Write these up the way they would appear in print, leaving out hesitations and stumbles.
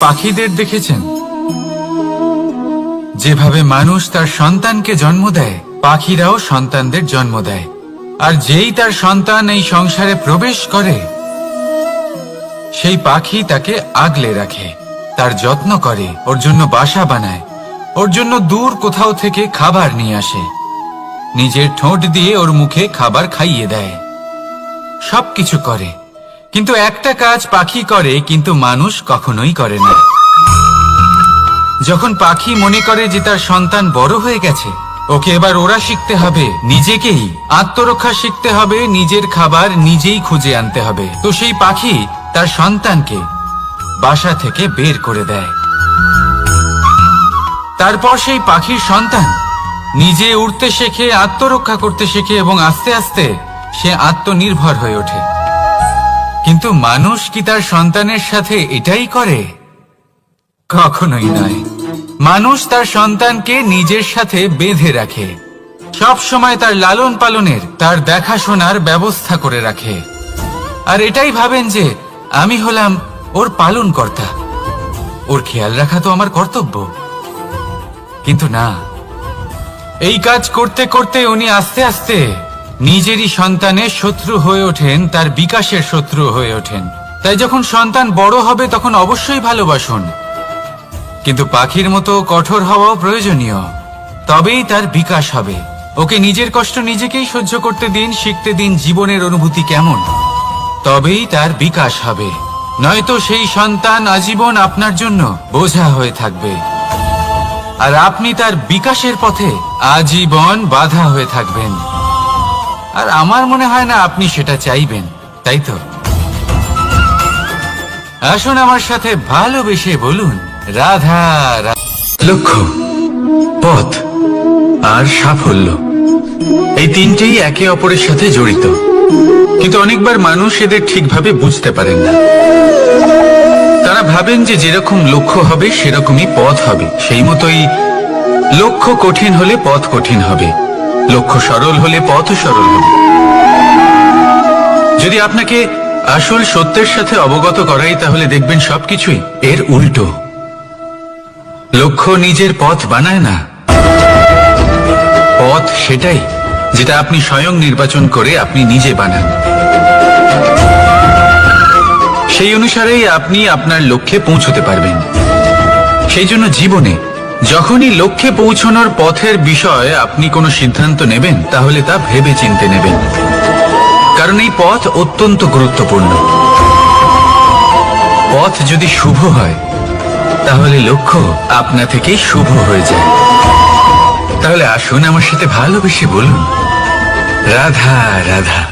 পাখিদের দেখেছেন যেভাবে মানুষ তার সন্তানকে জন্ম দেয়, পাখিরাও সন্তানদের জন্ম দেয়। আর যেই তার সন্তান এই সংসারে প্রবেশ করে, সেই পাখি তাকে আগলে রাখে, তার যত্ন করে, ওর জন্য বাসা বানায়, ওর জন্য দূর কোথাও থেকে খাবার নিয়ে আসে, নিজের ঠোঁট দিয়ে ওর মুখে খাবার খাইয়ে দেয়, সবকিছু করে। কিন্তু একটা কাজ পাখি করে, কিন্তু মানুষ কখনোই করে না। যখন পাখি মনে করে যে তার সন্তান বড় হয়ে গেছে, ওকে এবার ওরা শিখতে হবে, নিজেকেই আত্মরক্ষা শিখতে হবে, নিজের খাবার নিজেই খুঁজে আনতে হবে, তো সেই পাখি তার সন্তানকে বাসা থেকে বের করে দেয়। তারপর সেই পাখির সন্তান নিজে উড়তে শেখে, আত্মরক্ষা করতে শেখে এবং আস্তে আস্তে সে আত্মনির্ভর হয়ে ওঠে। কিন্তু মানুষ কি তার সন্তানের সাথে এটাই করে? কখনোই নয়। মানুষ তার সন্তানকে নিজের সাথে বেঁধে রাখে, সব সময় তার লালন পালনের, তার দেখাশোনার ব্যবস্থা করে রাখে, আর এটাই ভাবেন যে আমি হলাম ওর পালনকর্তা, ওর খেয়াল রাখা তো আমার কর্তব্য। কিন্তু না, এই কাজ করতে করতে উনি আস্তে আস্তে নিজেরই সন্তানের শত্রু হয়ে ওঠেন, তার বিকাশের শত্রু হয়ে ওঠেন। তাই যখন সন্তান বড় হবে তখন অবশ্যই ভালোবাসুন, কিন্তু পাখির মতো কঠোর হওয়াও প্রয়োজনীয়, তবেই তার বিকাশ হবে। ওকে নিজের কষ্ট নিজেকেই সহ্য করতে দিন, শিখতে দিন জীবনের অনুভূতি কেমন, তবেই তার বিকাশ হবে। নয়তো সেই সন্তান আজীবন আপনার জন্য বোঝা হয়ে থাকবে, আর আপনি তার বিকাশের পথে আজীবন বাধা হয়ে থাকবেন। আর আমার মনে হয় না আপনি সেটা চাইবেন, তাই তো? আসুন আমার সাথে ভালোবেসে বলুন রাধা রাধা। লক্ষ্য, পথ আর সাফল্য, এই তিনটেই একে অপরের সাথে জড়িত, কিন্তু অনেকবার মানুষ এদের ঠিকভাবে বুঝতে পারেন না। তারা ভাবেন যে যেরকম লক্ষ্য হবে সেরকমই পথ হবে, সেই মতোই লক্ষ্য কঠিন হলে পথ কঠিন হবে, লক্ষ্য সরল হলে পথও সরল হবে। যদি আপনাকে আসল সত্যের সাথে অবগত করাই, তাহলে দেখবেন সবকিছুই এর উল্টো। লক্ষ্য নিজের পথ বানায় না, পথ সেটাই যেটা আপনি স্বয়ং নির্বাচন করে আপনি নিজে বানান। সেই অনুসারেই আপনি আপনার লক্ষ্যে পৌঁছতে পারবেন। সেই জন্য জীবনে যখনই লক্ষ্যে পৌঁছানোর পথের বিষয়ে আপনি কোনো সিদ্ধান্ত নেবেন, তাহলে তা ভেবে চিন্তে নেবেন, কারণ এই পথ অত্যন্ত গুরুত্বপূর্ণ। পথ যদি শুভ হয়, তাহলে লক্ষ্য আপনা থেকেই শুভ হয়ে যায়। তাহলে আসুন আমার সাথে ভালোবেসে বলুন রাধা রাধা।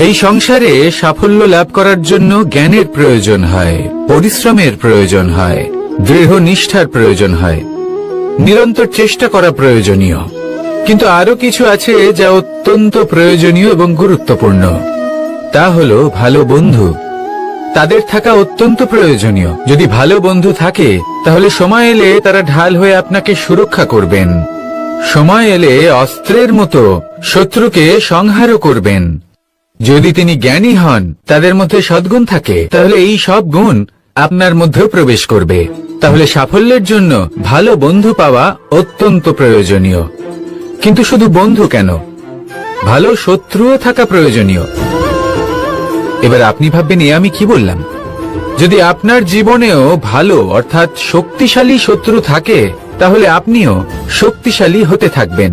এই সংসারে সাফল্য লাভ করার জন্য জ্ঞানের প্রয়োজন হয়, পরিশ্রমের প্রয়োজন হয়, দৃঢ় নিষ্ঠার প্রয়োজন হয়, নিরন্তর চেষ্টা করা প্রয়োজনীয়। কিন্তু আরো কিছু আছে যা অত্যন্ত প্রয়োজনীয় এবং গুরুত্বপূর্ণ, তা হলো ভালো বন্ধু। তাদের থাকা অত্যন্ত প্রয়োজনীয়। যদি ভালো বন্ধু থাকে, তাহলে সময় এলে তারা ঢাল হয়ে আপনাকে সুরক্ষা করবেন, সময় এলে অস্ত্রের মতো শত্রুকে সংহারও করবেন। যদি তিনি জ্ঞানী হন, তাদের মধ্যে সদ্গুণ থাকে, তাহলে এই সব গুণ আপনার মধ্যেও প্রবেশ করবে। তাহলে সাফল্যের জন্য ভালো বন্ধু পাওয়া অত্যন্ত প্রয়োজনীয়। কিন্তু শুধু বন্ধু কেন, ভালো শত্রুও থাকা প্রয়োজনীয়। এবার আপনি ভাববেন, এ আমি কি বললাম? যদি আপনার জীবনেও ভালো অর্থাৎ শক্তিশালী শত্রু থাকে, তাহলে আপনিও শক্তিশালী হতে থাকবেন।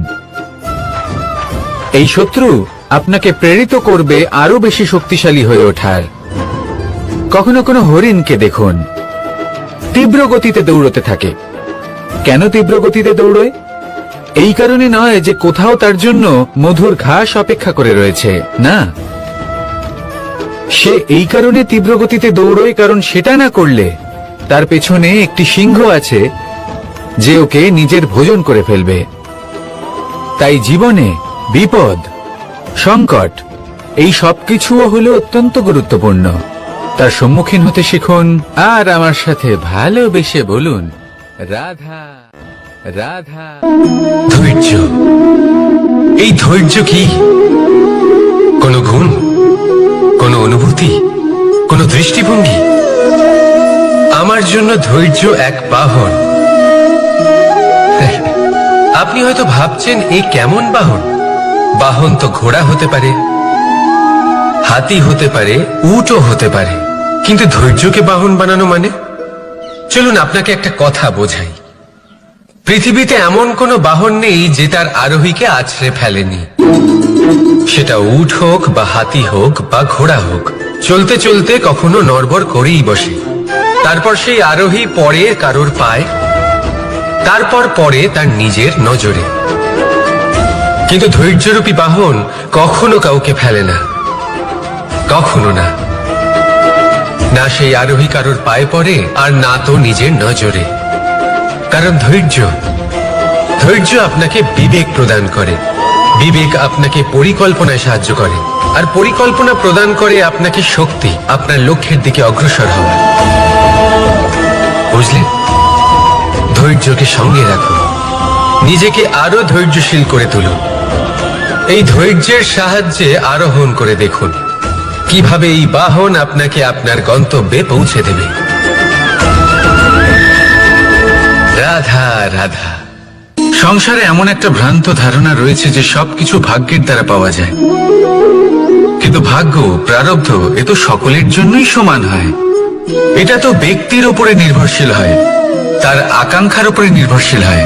এই শত্রু আপনাকে প্রেরিত করবে আরো বেশি শক্তিশালী হয়ে ওঠার। কখনো কোনো হরিণকে দেখুন, তীব্র গতিতে দৌড়তে থাকে। কেন তীব্র গতিতে দৌড়য়? এই কারণে নয় যে কোথাও তার জন্য মধুর ঘাস অপেক্ষা করে রয়েছে, না, সে এই কারণে তীব্র গতিতে দৌড়য় কারণ সেটা না করলে তার পেছনে একটি সিংহ আছে যে ওকে নিজের ভোজন করে ফেলবে। তাই জীবনে বিপদ, সংকট, এই সবকিছুও হলো অত্যন্ত গুরুত্বপূর্ণ। তার সম্মুখীন হতে শিখুন আর আমার সাথে ভালোবেসে বলুন রাধা রাধা। ধৈর্য, এই ধৈর্য কি কোনো গুণ, কোনো অনুভূতি, কোনো দৃষ্টিভঙ্গি? আমার জন্য ধৈর্য এক বাহন। আপনি হয়তো ভাবছেন এই কেমন বাহন? বাহন তো ঘোড়া হতে পারে, হাতি হতে পারে, উটও হতে পারে, কিন্তু ধৈর্যকে বাহন বানানো মানে? চলুন আপনাকে একটা কথা বোঝাই। পৃথিবীতে এমন কোনো বাহন নেই যে তার আরোহীকে আছড়ে ফেলেনি। সেটা উট হোক বা হাতি হোক বা ঘোড়া হোক, চলতে চলতে কখনো নড়বড় করেই বসে। তারপর সেই আরোহী পড়ে কারোর পায়, তারপর পড়ে তার নিজের নজরে। কিন্তু ধৈর্যরূপী বাহন কখনো কাউকে ফেলে না, কখনো না। না সেই আরোহী কারোর পায়ে পড়ে, আর না তো নিজের নজরে। কারণ ধৈর্য আপনাকে বিবেক প্রদান করে, বিবেক আপনাকে পরিকল্পনায় সাহায্য করে, আর পরিকল্পনা প্রদান করে আপনাকে শক্তি, আপনার লক্ষ্যের দিকে অগ্রসর হওয়ার। বুঝলেন? ধৈর্যকে সঙ্গে রাখুন, নিজেকে আরো ধৈর্যশীল করে তুলুন। এই ধৈর্যের সাহায্যে আরোহণ করে দেখুন কিভাবে এই বাহন আপনাকে আপনার গন্তব্যে পৌঁছে দেবে। রাধা রাধা। সংসারে এমন একটা ভ্রান্ত ধারণা রয়েছে যে সবকিছু ভাগ্যের দ্বারা পাওয়া যায়, কিন্তু ভাগ্য, প্রারব্ধ এ তো সকলের জন্যই সমান হয়। এটা তো ব্যক্তির উপরে নির্ভরশীল হয়, তার আকাঙ্ক্ষার উপরে নির্ভরশীল হয়,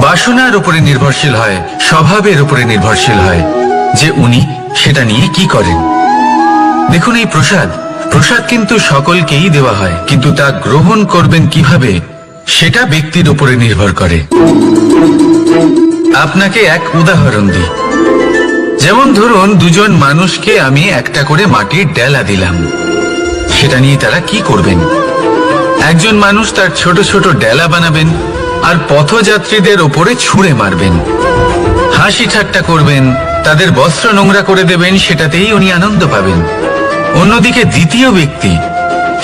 বাসনার উপরে নির্ভরশীল হয়, স্বভাবের উপরে নির্ভরশীল হয় যে উনি সেটা নিয়ে কি করেন। দেখুন, এই প্রসাদ কিন্তু সকলকেই দেওয়া হয়, কিন্তু তা গ্রহণ করবেন কিভাবে সেটা ব্যক্তির উপরে নির্ভর করে। আপনাকে এক উদাহরণ দিই। যেমন ধরুন, দুজন মানুষকে আমি একটা করে মাটির ডেলা দিলাম, সেটা নিয়ে তারা কি করবেন? একজন মানুষ তার ছোট ছোট ডেলা বানাবেন আর পথযাত্রীদের ওপরে ছুঁড়ে মারবেন, হাসি ঠাট্টা করবেন, তাদের বস্ত্র নোংরা করে দেবেন, সেটাতেই উনি আনন্দ পাবেন। অন্যদিকে দ্বিতীয় ব্যক্তি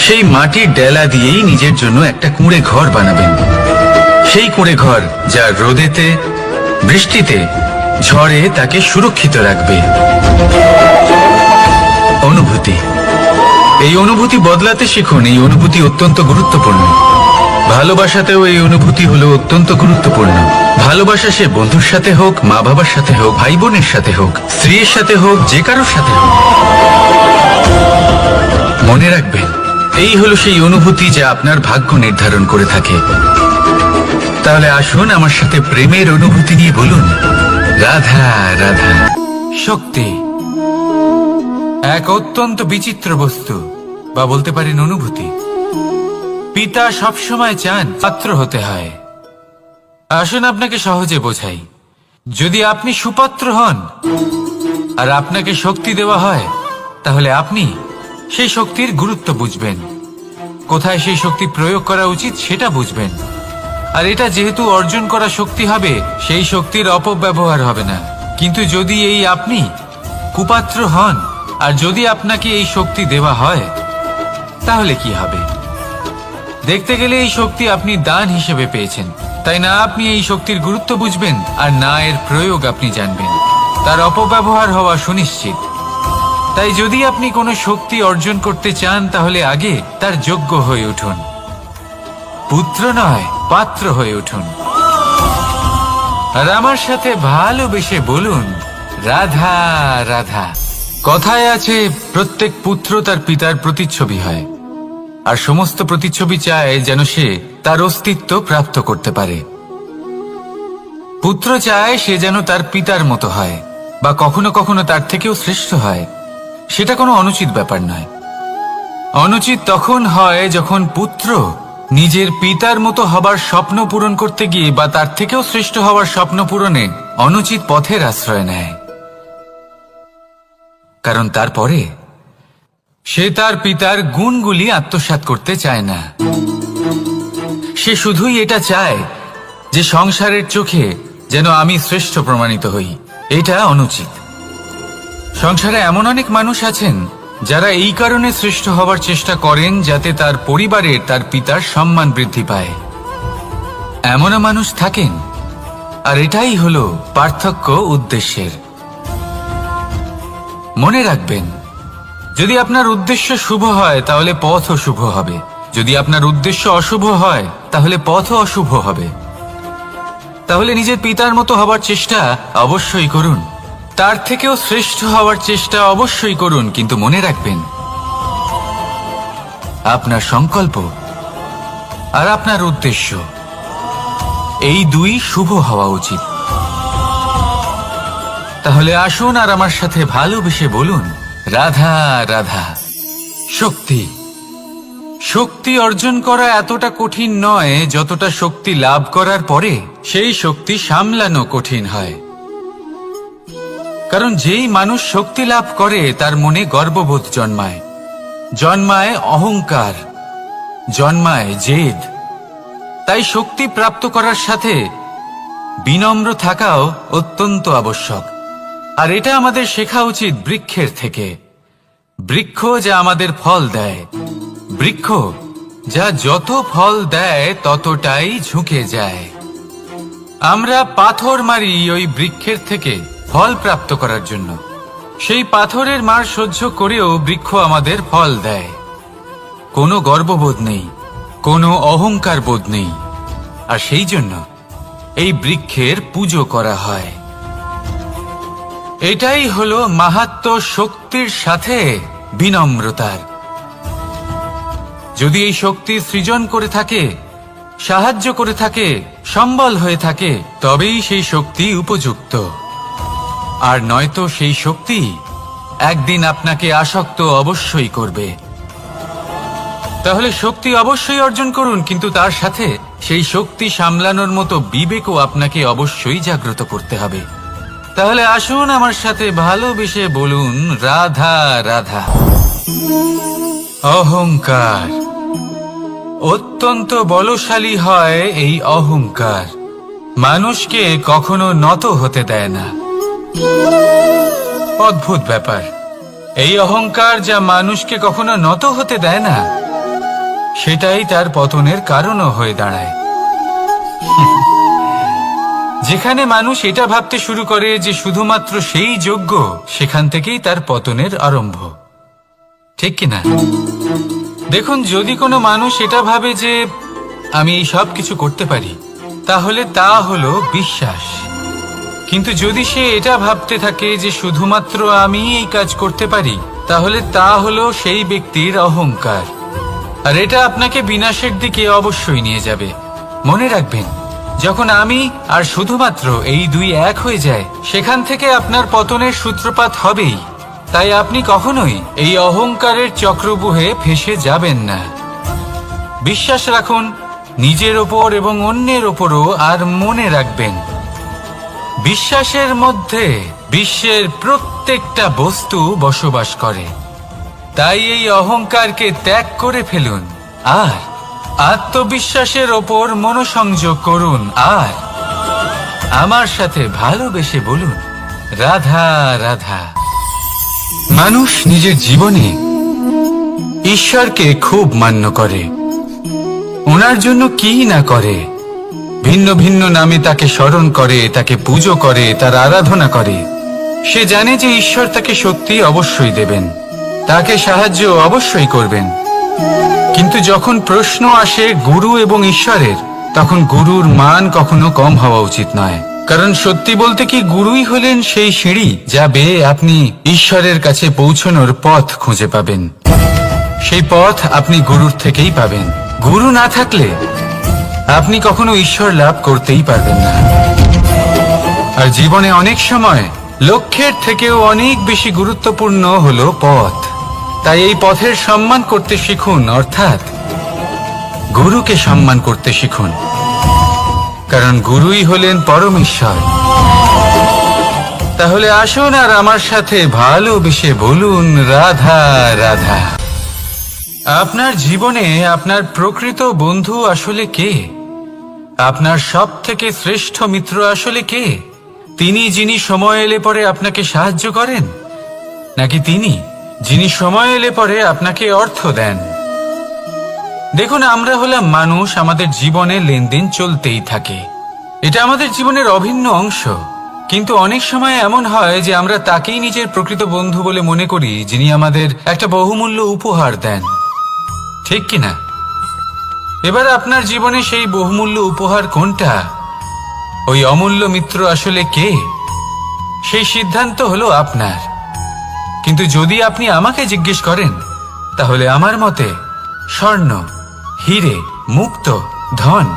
সেই মাটির ডেলা দিয়েই নিজের জন্য একটা কুঁড়ে ঘর বানাবেন। সেই কুঁড়ে ঘর যা রোদেতে, বৃষ্টিতে, ঝড়ে তাকে সুরক্ষিত রাখবে। অনুভূতি, এই অনুভূতি বদলাতে শিখুন। এই অনুভূতি অত্যন্ত গুরুত্বপূর্ণ। ভালোবাসাতেও এই অনুভূতি হলো অত্যন্ত গুরুত্বপূর্ণ। ভালোবাসা সে বন্ধুর সাথে হোক, মা বাবার সাথে হোক, ভাই বোনের সাথে হোক, স্ত্রীর সাথে হোক, যে কারোর সাথে হোক। মনে রাখবেন, এই হলো সেই অনুভূতি যা আপনার ভাগ্য নির্ধারণ করে থাকে। তাহলে আসুন আমার সাথে প্রেমের অনুভূতি নিয়ে বলুন, রাধা রাধা। শক্তি এক অত্যন্ত বিচিত্র বস্তু, বা বলতে পারেন অনুভূতি। পিতা সবসময় চান পাত্র হতে হয়। আসুন আপনাকে সহজে বোঝাই। যদি আপনি সুপাত্র হন আর আপনাকে শক্তি দেওয়া হয়, তাহলে আপনি সেই শক্তির গুরুত্ব বুঝবেন, কোথায় সেই শক্তি প্রয়োগ করা উচিত সেটা বুঝবেন। আর এটা যেহেতু অর্জন করা শক্তি হবে, সেই শক্তির অপব্যবহার হবে না। কিন্তু যদি এই আপনি কুপাত্র হন আর যদি আপনাকে এই শক্তি দেওয়া হয়, তাহলে কি হবে? দেখতে গেলে এই শক্তি আপনি দান হিসেবে পেয়েছেন, তাই না আপনি এই শক্তির গুরুত্ব বুঝবেন আর না এর প্রয়োগ আপনি জানবেন। তার অপব্যবহার হওয়া সুনিশ্চিত। তাই যদি আপনি কোনো শক্তি অর্জন করতে চান, তাহলে আগে তার যোগ্য হয়ে উঠুন। পুত্র নয়, পাত্র হয়ে উঠুন। আর আমার সাথে ভালোবেসে বলুন, রাধা রাধা। কথায় আছে, প্রত্যেক পুত্র তার পিতার প্রতিচ্ছবি হয়, আর সমস্ত প্রতিচ্ছবি চায় যেন সে তার অস্তিত্ব প্রাপ্ত করতে পারে। পুত্র চায় সে যেন তার পিতার মতো হয়, বা কখনো কখনো তার থেকেও শ্রেষ্ঠ হয়। সেটা কোনো অনুচিত ব্যাপার নয়। অনুচিত তখন হয় যখন পুত্র নিজের পিতার মতো হবার স্বপ্ন পূরণ করতে গিয়ে বা তার থেকেও শ্রেষ্ঠ হওয়ার স্বপ্ন পূরণে অনুচিত পথের আশ্রয় নেয়। কারণ তারপরে সে তার পিতার গুণগুলি আত্মসাৎ করতে চায় না। সে শুধুই এটা চায় যে সংসারের চোখে যেন আমি শ্রেষ্ঠ প্রমাণিত হই। এটা অনুচিত। সংসারে এমন অনেক মানুষ আছেন যারা এই কারণে শ্রেষ্ঠ হবার চেষ্টা করেন যাতে তার পরিবারের, তার পিতার সম্মান বৃদ্ধি পায়। এমনও মানুষ থাকেন। আর এটাই হলো পার্থক্য উদ্দেশ্যের। মনে রাখবেন, যদি আপনার উদ্দেশ্য শুভ হয় তাহলে পথও শুভ হবে। যদি আপনার উদ্দেশ্য অশুভ হয় তাহলে পথও অশুভ হবে। তাহলে নিজের পিতার মতো হবার চেষ্টা অবশ্যই করুন, তার থেকেও শ্রেষ্ঠ হওয়ার চেষ্টা অবশ্যই করুন, কিন্তু মনে রাখবেন আপনার সংকল্প আর আপনার উদ্দেশ্য এই দুই শুভ হওয়া উচিত। তাহলে আসুন আর আমার সাথে ভালোবেসে বলুন, রাধা রাধা। শক্তি শক্তি অর্জন করা এতটা কঠিন নয় যতটা শক্তি লাভ করার পরে সেই শক্তি সামলানো কঠিন হয়। কারণ যেই মানুষ শক্তি লাভ করে তার মনে গর্ববোধ জন্মায়, জন্মায় অহংকার, জন্মায় জেদ। তাই শক্তি প্রাপ্ত করার সাথে বিনম্র থাকাও অত্যন্ত আবশ্যক। আর এটা আমাদের শেখা উচিত বৃক্ষের থেকে। বৃক্ষ যা আমাদের ফল দেয়, বৃক্ষ যা যত ফল দেয় ততটাই ঝুঁকে যায়। আমরা পাথর মারি ওই বৃক্ষের থেকে ফল প্রাপ্ত করার জন্য। সেই পাথরের মার সহ্য করেও বৃক্ষ আমাদের ফল দেয়। কোনো গর্ববোধ নেই, কোনো অহংকার বোধ নেই। আর সেই জন্য এই বৃক্ষের পুজো করা হয়। এটাই হলো মাহাত্ম্য শক্তির সাথে বিনম্রতার। যদি এই শক্তি সৃজন করে থাকে, সাহায্য করে থাকে, সম্বল হয়ে থাকে, তবেই সেই শক্তি উপযুক্ত। আর নয়তো সেই শক্তি একদিন আপনাকে আসক্ত অবশ্যই করবে। তাহলে শক্তি অবশ্যই অর্জন করুন, কিন্তু তার সাথে সেই শক্তি সামলানোর মতো বিবেকও আপনাকে অবশ্যই জাগ্রত করতে হবে। তাহলে আসুন আমার সাথে ভালোবেসে বলুন, রাধা রাধা। অহংকার অত্যন্ত বলশালী হয়। এই অহংকার মানুষকে কখনো নত হতে দেয় না। অদ্ভুত ব্যাপার, এই অহংকার যা মানুষকে কখনো নত হতে দেয় না, সেটাই তার পতনের কারণও হয়ে দাঁড়ায়। যেখানে মানুষ এটা ভাবতে শুরু করে যে শুধুমাত্র সেই যোগ্য, সেখান থেকেই তার পতনের আরম্ভ। ঠিক কিনা? দেখুন, যদি কোনো মানুষ এটা ভাবে যে আমি এই সব কিছু করতে পারি, তাহলে তা হলো বিশ্বাস। কিন্তু যদি সে এটা ভাবতে থাকে যে শুধুমাত্র আমি এই কাজ করতে পারি, তাহলে তা হলো সেই ব্যক্তির অহংকার। আর এটা আপনাকে বিনাশের দিকে অবশ্যই নিয়ে যাবে। মনে রাখবেন, যখন আমি আর শুধুমাত্র এই দুই এক হয়ে যায়, সেখান থেকে আপনার পতনের সূত্রপাত হবেই। তাই আপনি কখনোই এই অহংকারের চক্রব্যূহে ফেঁসে যাবেন না। বিশ্বাস রাখুন নিজের ওপর এবং অন্যের ওপরও। আর মনে রাখবেন, বিশ্বাসের মধ্যে বিশ্বের প্রত্যেকটা বস্তু বসবাস করে। তাই এই অহংকারকে ত্যাগ করে ফেলুন আর আত্মবিশ্বাসের ওপর মনোসংযোগ করুন। আর আমার সাথে ভালোবেসে বলুন, রাধা রাধা। মানুষ নিজের জীবনে ঈশ্বরকে খুব মান্য করে, ওনার জন্য কি না করে। ভিন্ন ভিন্ন নামে তাকে স্মরণ করে, তাকে পুজো করে, তার আরাধনা করে। সে জানে যে ঈশ্বর তাকে শক্তি অবশ্যই দেবেন, তাকে সাহায্য অবশ্যই করবেন। কিন্তু যখন প্রশ্ন আসে গুরু এবং ঈশ্বরের, তখন গুরুর মান কখনো কম হওয়া উচিত নয়। কারণ সত্যি বলতে কি, গুরুই হলেন সেই সিঁড়ি যা বেয়ে আপনি ঈশ্বরের কাছে পৌঁছানোর পথ খুঁজে পাবেন। সেই পথ আপনি গুরুর থেকেই পাবেন। গুরু না থাকলে আপনি কখনো ঈশ্বর লাভ করতেই পারবেন না। আর জীবনে অনেক সময় লক্ষ্যের থেকেও অনেক বেশি গুরুত্বপূর্ণ হলো পথ। তাই এই পথের সম্মান করতে শিখুন, অর্থাৎ গুরুকে সম্মান করতে শিখুন। কারণ গুরুই হলেন পরমেশ্বর। তাহলে আসুন আর আমার সাথে ভালোবেসে বলুন, রাধা রাধা। আপনার জীবনে আপনার প্রকৃত বন্ধু আসলে কে? আপনার সব থেকে শ্রেষ্ঠ মিত্র আসলে কে? তিনি যিনি সময় এলে পরে আপনাকে সাহায্য করেন, নাকি তিনি যিনি সময় এলে পরে আপনাকে অর্থ দেন? দেখুন, আমরা হলাম মানুষ, আমাদের জীবনে লেনদেন চলতেই থাকে। এটা আমাদের জীবনের অভিন্ন অংশ। কিন্তু অনেক সময় এমন হয় যে আমরা তাকেই নিজের প্রকৃত বন্ধু বলে মনে করি, যিনি আমাদের একটা বহুমূল্য উপহার দেন। ঠিক কিনা? এবার আপনার জীবনে সেই বহুমূল্য উপহার কোনটা, ওই অমূল্য মিত্র আসলে কে, সেই সিদ্ধান্ত হলো আপনার। কিন্তু যদি আপনি আমাকে জিজ্ঞেস করেন, তাহলে আমার মতে স্বর্ণ, হিরে, মুক্ত, ধন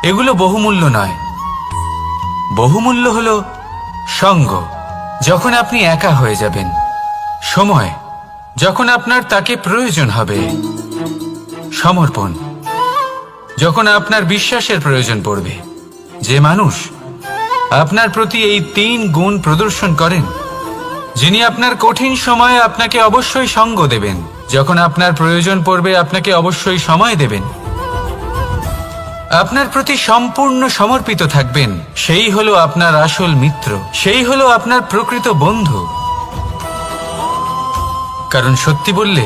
এগুলো বহুমূল্য নয়। বহুমূল্য হলো সঙ্গ, যখন আপনি একা হয়ে যাবেন, সময়, যখন আপনার তাকে প্রয়োজন হবে, সমর্পণ, যখন আপনার বিশ্বাসের প্রয়োজন পড়বে। যে মানুষ আপনার প্রতি এই 3 গুণ প্রদর্শন করেন, যিনি আপনার কঠিন সময়ে আপনাকে অবশ্যই সঙ্গ দেবেন, যখন আপনার প্রয়োজন পড়বে আপনাকে অবশ্যই সময় দেবেন, আপনার প্রতি সম্পূর্ণ সমর্পিত থাকবেন, সেই হলো আপনার আসল মিত্র, সেই হলো আপনার প্রকৃত বন্ধু। কারণ সত্যি বললে,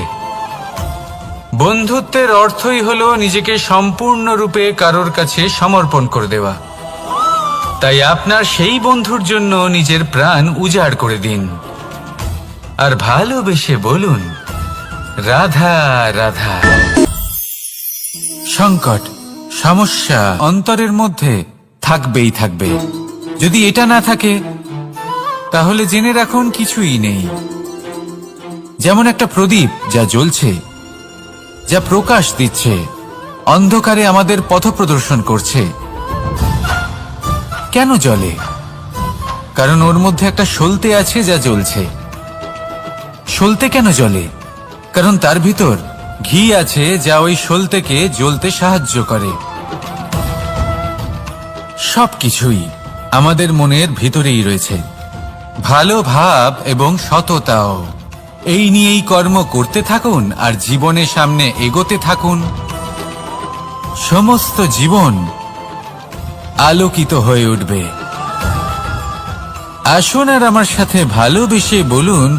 বন্ধুত্বের অর্থই হলো নিজেকে সম্পূর্ণরূপে কারোর কাছে সমর্পণ করে দেওয়া। তাই আপনার সেই বন্ধুর জন্য নিজের প্রাণ উজাড় করে দিন, আর ভালোবেসে বলুন, রাধা রাধা। সংকট, সমস্যা অন্তরের মধ্যে থাকবেই থাকবে। যদি এটা না থাকে, তাহলে জেনে রাখুন কিছুই নেই। যেমন একটা প্রদীপ যা জ্বলছে, যা প্রকাশ দিচ্ছে, অন্ধকারে আমাদের পথ প্রদর্শন করছে। কেন জ্বলে? কারণ ওর মধ্যে একটা সলতে আছে যা জ্বলছে। সলতে কেন জ্বলে? কারণ তার ভিতর ঘি আছে যা ওই সলতেকে জ্বলতে সাহায্য করে। সবকিছুই আমাদের মনের ভিতরেই রয়েছে, ভালো ভাব এবং সততাও। এই নিয়েই কর্ম করতে থাকুন আর জীবনের সামনে এগোতে থাকুন। সমস্ত জীবন আলোকিত হয়ে উঠবে। আসুন আর আমার সাথে ভালোবেসে বলুন,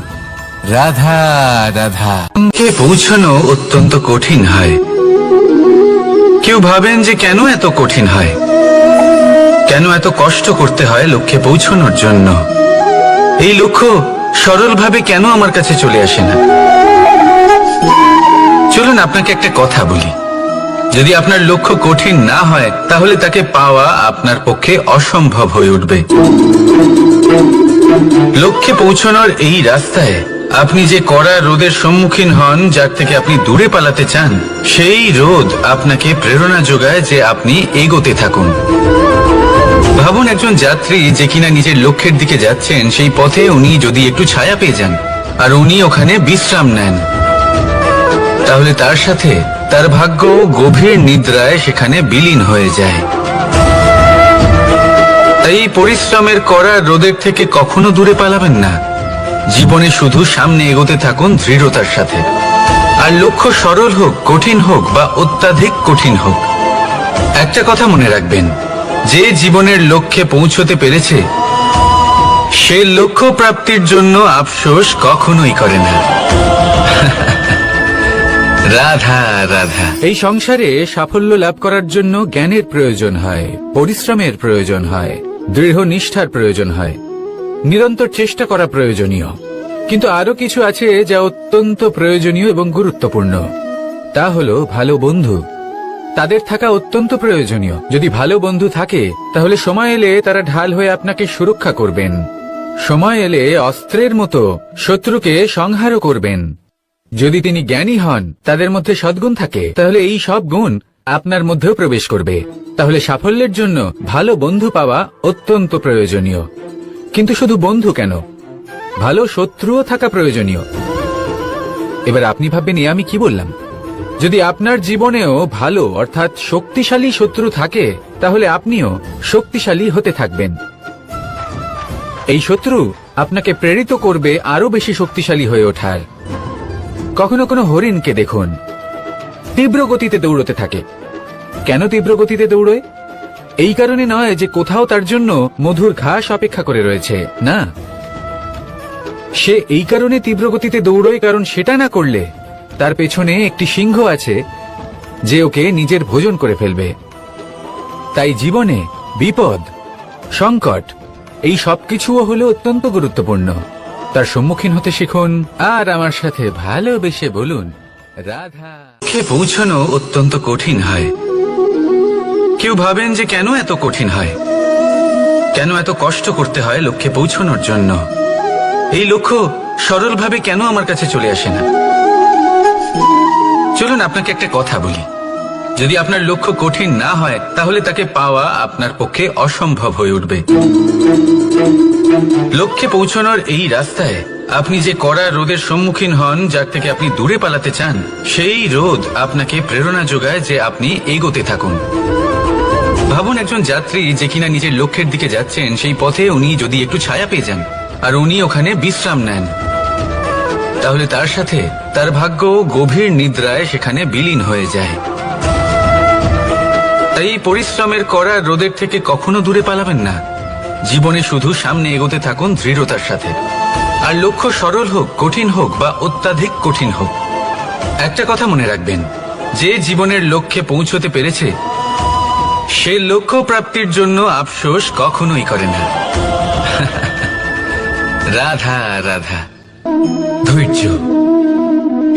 রাধা রাধা। কে পৌঁছানো অত্যন্ত কঠিন হয়। কেউ ভাবেন যে কেন এত কঠিন হয়, কেন এত কষ্ট করতে হয় লক্ষ্যে পৌঁছানোর জন্য। এই লক্ষ্য সরলভাবে কেন আমার কাছে চলে আসে না? চলুন আপনাকে একটা কথা বলি, যদি আপনার লক্ষ্য কঠিন না হয়, তাহলে তাকে পাওয়া আপনার পক্ষে অসম্ভব হয়ে উঠবে। লক্ষ্যে পৌঁছানোর এই রাস্তায় আপনি যে কড়া রোদের সম্মুখীন হন, যার থেকে আপনি দূরে পালাতে চান, সেই রোদ আপনাকে প্রেরণা যোগায় যে আপনি এগোতে থাকুন। ভাবুন একজন যাত্রী যে কিনা নিজের লক্ষ্যের দিকে যাচ্ছেন, সেই পথে উনি যদি একটু ছায়া পেয়ে যান আর উনি ওখানে বিশ্রাম নেন, তাহলে তার সাথে তার ভাগ্য গভীর নিদ্রায় সেখানে বিলীন হয়ে যায়। তাই এই পরিশ্রমের করা রোদের থেকে কখনো দূরে পালাবেন না। জীবনে শুধু সামনে এগোতে থাকুন দৃঢ়তার সাথে। আর লক্ষ্য সরল হোক, কঠিন হোক বা অত্যাধিক কঠিন হোক, একটা কথা মনে রাখবেন, যে জীবনের লক্ষ্যে পৌঁছতে পেরেছে, সে লক্ষ্য প্রাপ্তির জন্য আফসোস কখনোই করে না। রাধা রাধা। এই সংসারে সাফল্য লাভ করার জন্য জ্ঞানের প্রয়োজন হয়, পরিশ্রমের প্রয়োজন হয়, দৃঢ় নিষ্ঠার প্রয়োজন হয়, নিরন্তর চেষ্টা করা প্রয়োজনীয়। কিন্তু আরো কিছু আছে যা অত্যন্ত প্রয়োজনীয় এবং গুরুত্বপূর্ণ। তা হলো ভালো বন্ধু। তাদের থাকা অত্যন্ত প্রয়োজনীয়। যদি ভালো বন্ধু থাকে, তাহলে সময় এলে তারা ঢাল হয়ে আপনাকে সুরক্ষা করবেন। সময় এলে অস্ত্রের মতো শত্রুকে সংহারও করবেন। যদি তিনি জ্ঞানী হন, তাদের মধ্যে সদ্গুণ থাকে, তাহলে এই সব গুণ আপনার মধ্যেও প্রবেশ করবে। তাহলে সাফল্যের জন্য ভালো বন্ধু পাওয়া অত্যন্ত প্রয়োজনীয়। কিন্তু শুধু বন্ধু কেন, ভালো শত্রুও থাকা প্রয়োজনীয়। এবার আপনি ভাববেন, আমি কি বললাম? যদি আপনার জীবনেও ভালো অর্থাৎ শক্তিশালী শত্রু থাকে, তাহলে আপনিও শক্তিশালী হতে থাকবেন। এই শত্রু আপনাকে প্রেরিত করবে আরো বেশি শক্তিশালী হয়ে ওঠার। কখনো কোনো হরিণকে দেখুন, তীব্র গতিতে দৌড়তে থাকে। কেন তীব্র গতিতে দৌড়ে? এই কারণে নয় যে কোথাও তার জন্য মধুর ঘাস অপেক্ষা করে রয়েছে, না। সে এই কারণে তীব্র গতিতে দৌড়য় কারণ সেটা না করলে তার পেছনে একটি সিংহ আছে যে ওকে নিজের ভোজন করে ফেলবে। তাই জীবনে বিপদ, সংকট এই সবকিছুও হলো অত্যন্ত গুরুত্বপূর্ণ। তার সম্মুখীন হতে শিখুন আর আমার সাথে ভালোবেসে বলুন, রাধা। লক্ষ্যে পৌঁছানো অত্যন্ত কঠিন হয়। কেউ ভাবেন যে কেন এত কঠিন হয়, কেন এত কষ্ট করতে হয় লক্ষ্যে পৌঁছানোর জন্য। এই লক্ষ্য সরলভাবে কেন আমার কাছে চলে আসে না? চলুন আপনাকে একটা কথা বলি, যদি আপনার লক্ষ্য কঠিন না হয় তাহলে তাকে পাওয়া আপনার পক্ষে অসম্ভব হয়ে উঠবে। লক্ষ্যে পৌঁছানোর এই রাস্তায় আপনি যে কড়া রোদের সম্মুখীন হন, যার থেকে আপনি দূরে পালাতে চান, সেই রোদ আপনাকে প্রেরণা যোগায় যে আপনি এগোতে থাকুন। ভাবুন একজন যাত্রী যে কিনা নিজের লক্ষ্যের দিকে যাচ্ছেন, সেই পথে উনি যদি একটু ছায়া পেয়ে যান আর উনি ওখানে বিশ্রাম নেন, তাহলে তার সাথে তার ভাগ্য গভীর নিদ্রায় সেখানে বিলীন হয়ে যায়। তাই এই পরিশ্রমের কড়া রোদের থেকে কখনো দূরে পালাবেন না। জীবনে শুধু সামনে এগোতে থাকুন দৃঢ়তার সাথে। আর লক্ষ্য সরল হোক, কঠিন হোক বা অত্যাধিক কঠিন হোক, একটা কথা মনে রাখবেন, যে জীবনের লক্ষ্যে পৌঁছতে পেরেছে সে লক্ষ্য প্রাপ্তির জন্য আফসোস কখনোই করে না। রাধা রাধা। ধৈর্য,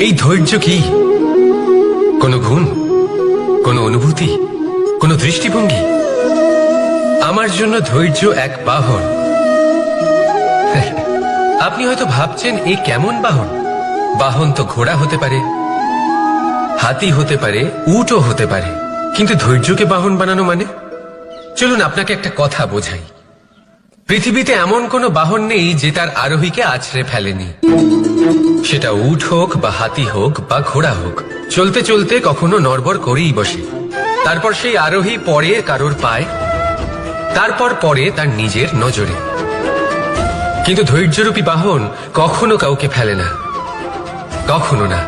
এই ধৈর্য কি কোনো গুণ, কোনো অনুভূতি, কোনো দৃষ্টিভঙ্গি? আমার জন্য ধৈর্য এক বাহন। আপনি হয়তো ভাবছেন এই কেমন বাহন? বাহন তো ঘোড়া হতে পারে, হাতি হতে পারে, উটও হতে পারে, কিন্তু ধৈর্যকে বাহন বানানো মানে? চলুন আপনাকে একটা কথা বোঝাই। পৃথিবীতে এমন কোনো বাহন নেই যে তার আরোহীকে আছড়ে ফেলেনি। সেটা উট হোক বা হাতি হোক বা ঘোড়া হোক, চলতে চলতে কখনো নড়বড় করেই বসে। তারপর সেই আরোহী পড়ে কারোর পায়, তারপর পড়ে তার নিজের নজরে। কিন্তু ধৈর্যরূপী বাহন কখনো কাউকে ফেলে না, কখনো না।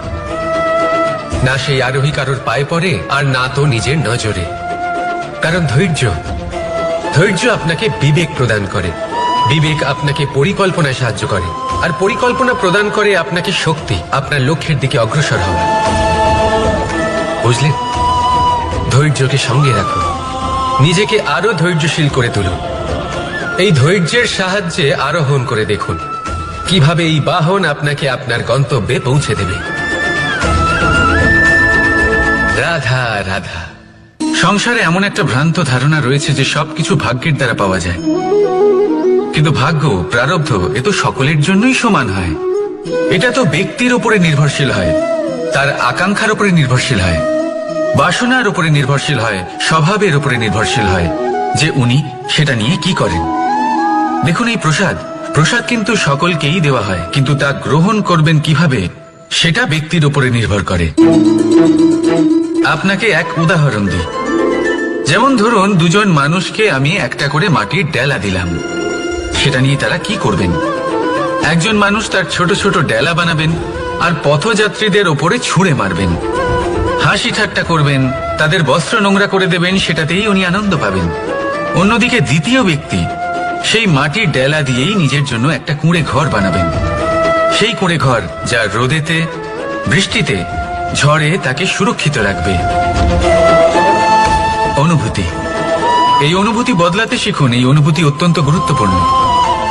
না সেই আরোহী কারোর পায়ে পড়ে আর না তো নিজের নজরে। কারণ ধৈর্য আপনাকে বিবেক প্রদান করে, বিবেক আপনাকে পরিকল্পনায় সাহায্য করে, আর পরিকল্পনা প্রদান করে আপনাকে শক্তি আপনার লক্ষ্যের দিকে অগ্রসর হওয়ার। বুঝলেন? ধৈর্যকে সঙ্গে রাখুন, নিজেকে আরো ধৈর্যশীল করে তুলুন। এই ধৈর্যের সাহায্যে আরোহণ করে দেখুন কিভাবে এই বাহন আপনাকে আপনার গন্তব্যে পৌঁছে দেবে। রাধা রাধা। সংসারে এমন একটা ভ্রান্ত ধারণা রয়েছে যে সবকিছু ভাগ্যের দ্বারা পাওয়া যায়, কিন্তু ভাগ্য, প্রারব্ধ এ তো সকলের জন্যই সমান হয়। এটা তো ব্যক্তির উপরে নির্ভরশীল হয়, তার আকাঙ্ক্ষার উপরে নির্ভরশীল হয়, বাসনার উপরে নির্ভরশীল হয়, স্বভাবের উপরে নির্ভরশীল হয় যে উনি সেটা নিয়ে কি করেন। দেখুন এই প্রসাদ কিন্তু সকলকেই দেওয়া হয়, কিন্তু তা গ্রহণ করবেন কিভাবে সেটা ব্যক্তির উপরে নির্ভর করে। আপনাকে এক উদাহরণ দিই। যেমন ধরুন দুজন মানুষকে আমি একটা করে মাটির ডেলা দিলাম, সেটা নিয়ে তারা কি করবেন? একজন মানুষ তার ছোট ছোট ডেলা বানাবেন আর পথযাত্রীদের ওপরে ছুঁড়ে মারবেন, হাসি ঠাট্টা করবেন, তাদের বস্ত্র নোংরা করে দেবেন, সেটাতেই উনি আনন্দ পাবেন। অন্যদিকে দ্বিতীয় ব্যক্তি সেই মাটির ডেলা দিয়েই নিজের জন্য একটা কুঁড়ে ঘর বানাবেন, সেই কুঁড়ে ঘর যা রোদেতে, বৃষ্টিতে, ঝড়ে তাকে সুরক্ষিত রাখবে। অনুভূতি, এই অনুভূতি বদলাতে শিখুন। এই অনুভূতি অত্যন্ত গুরুত্বপূর্ণ।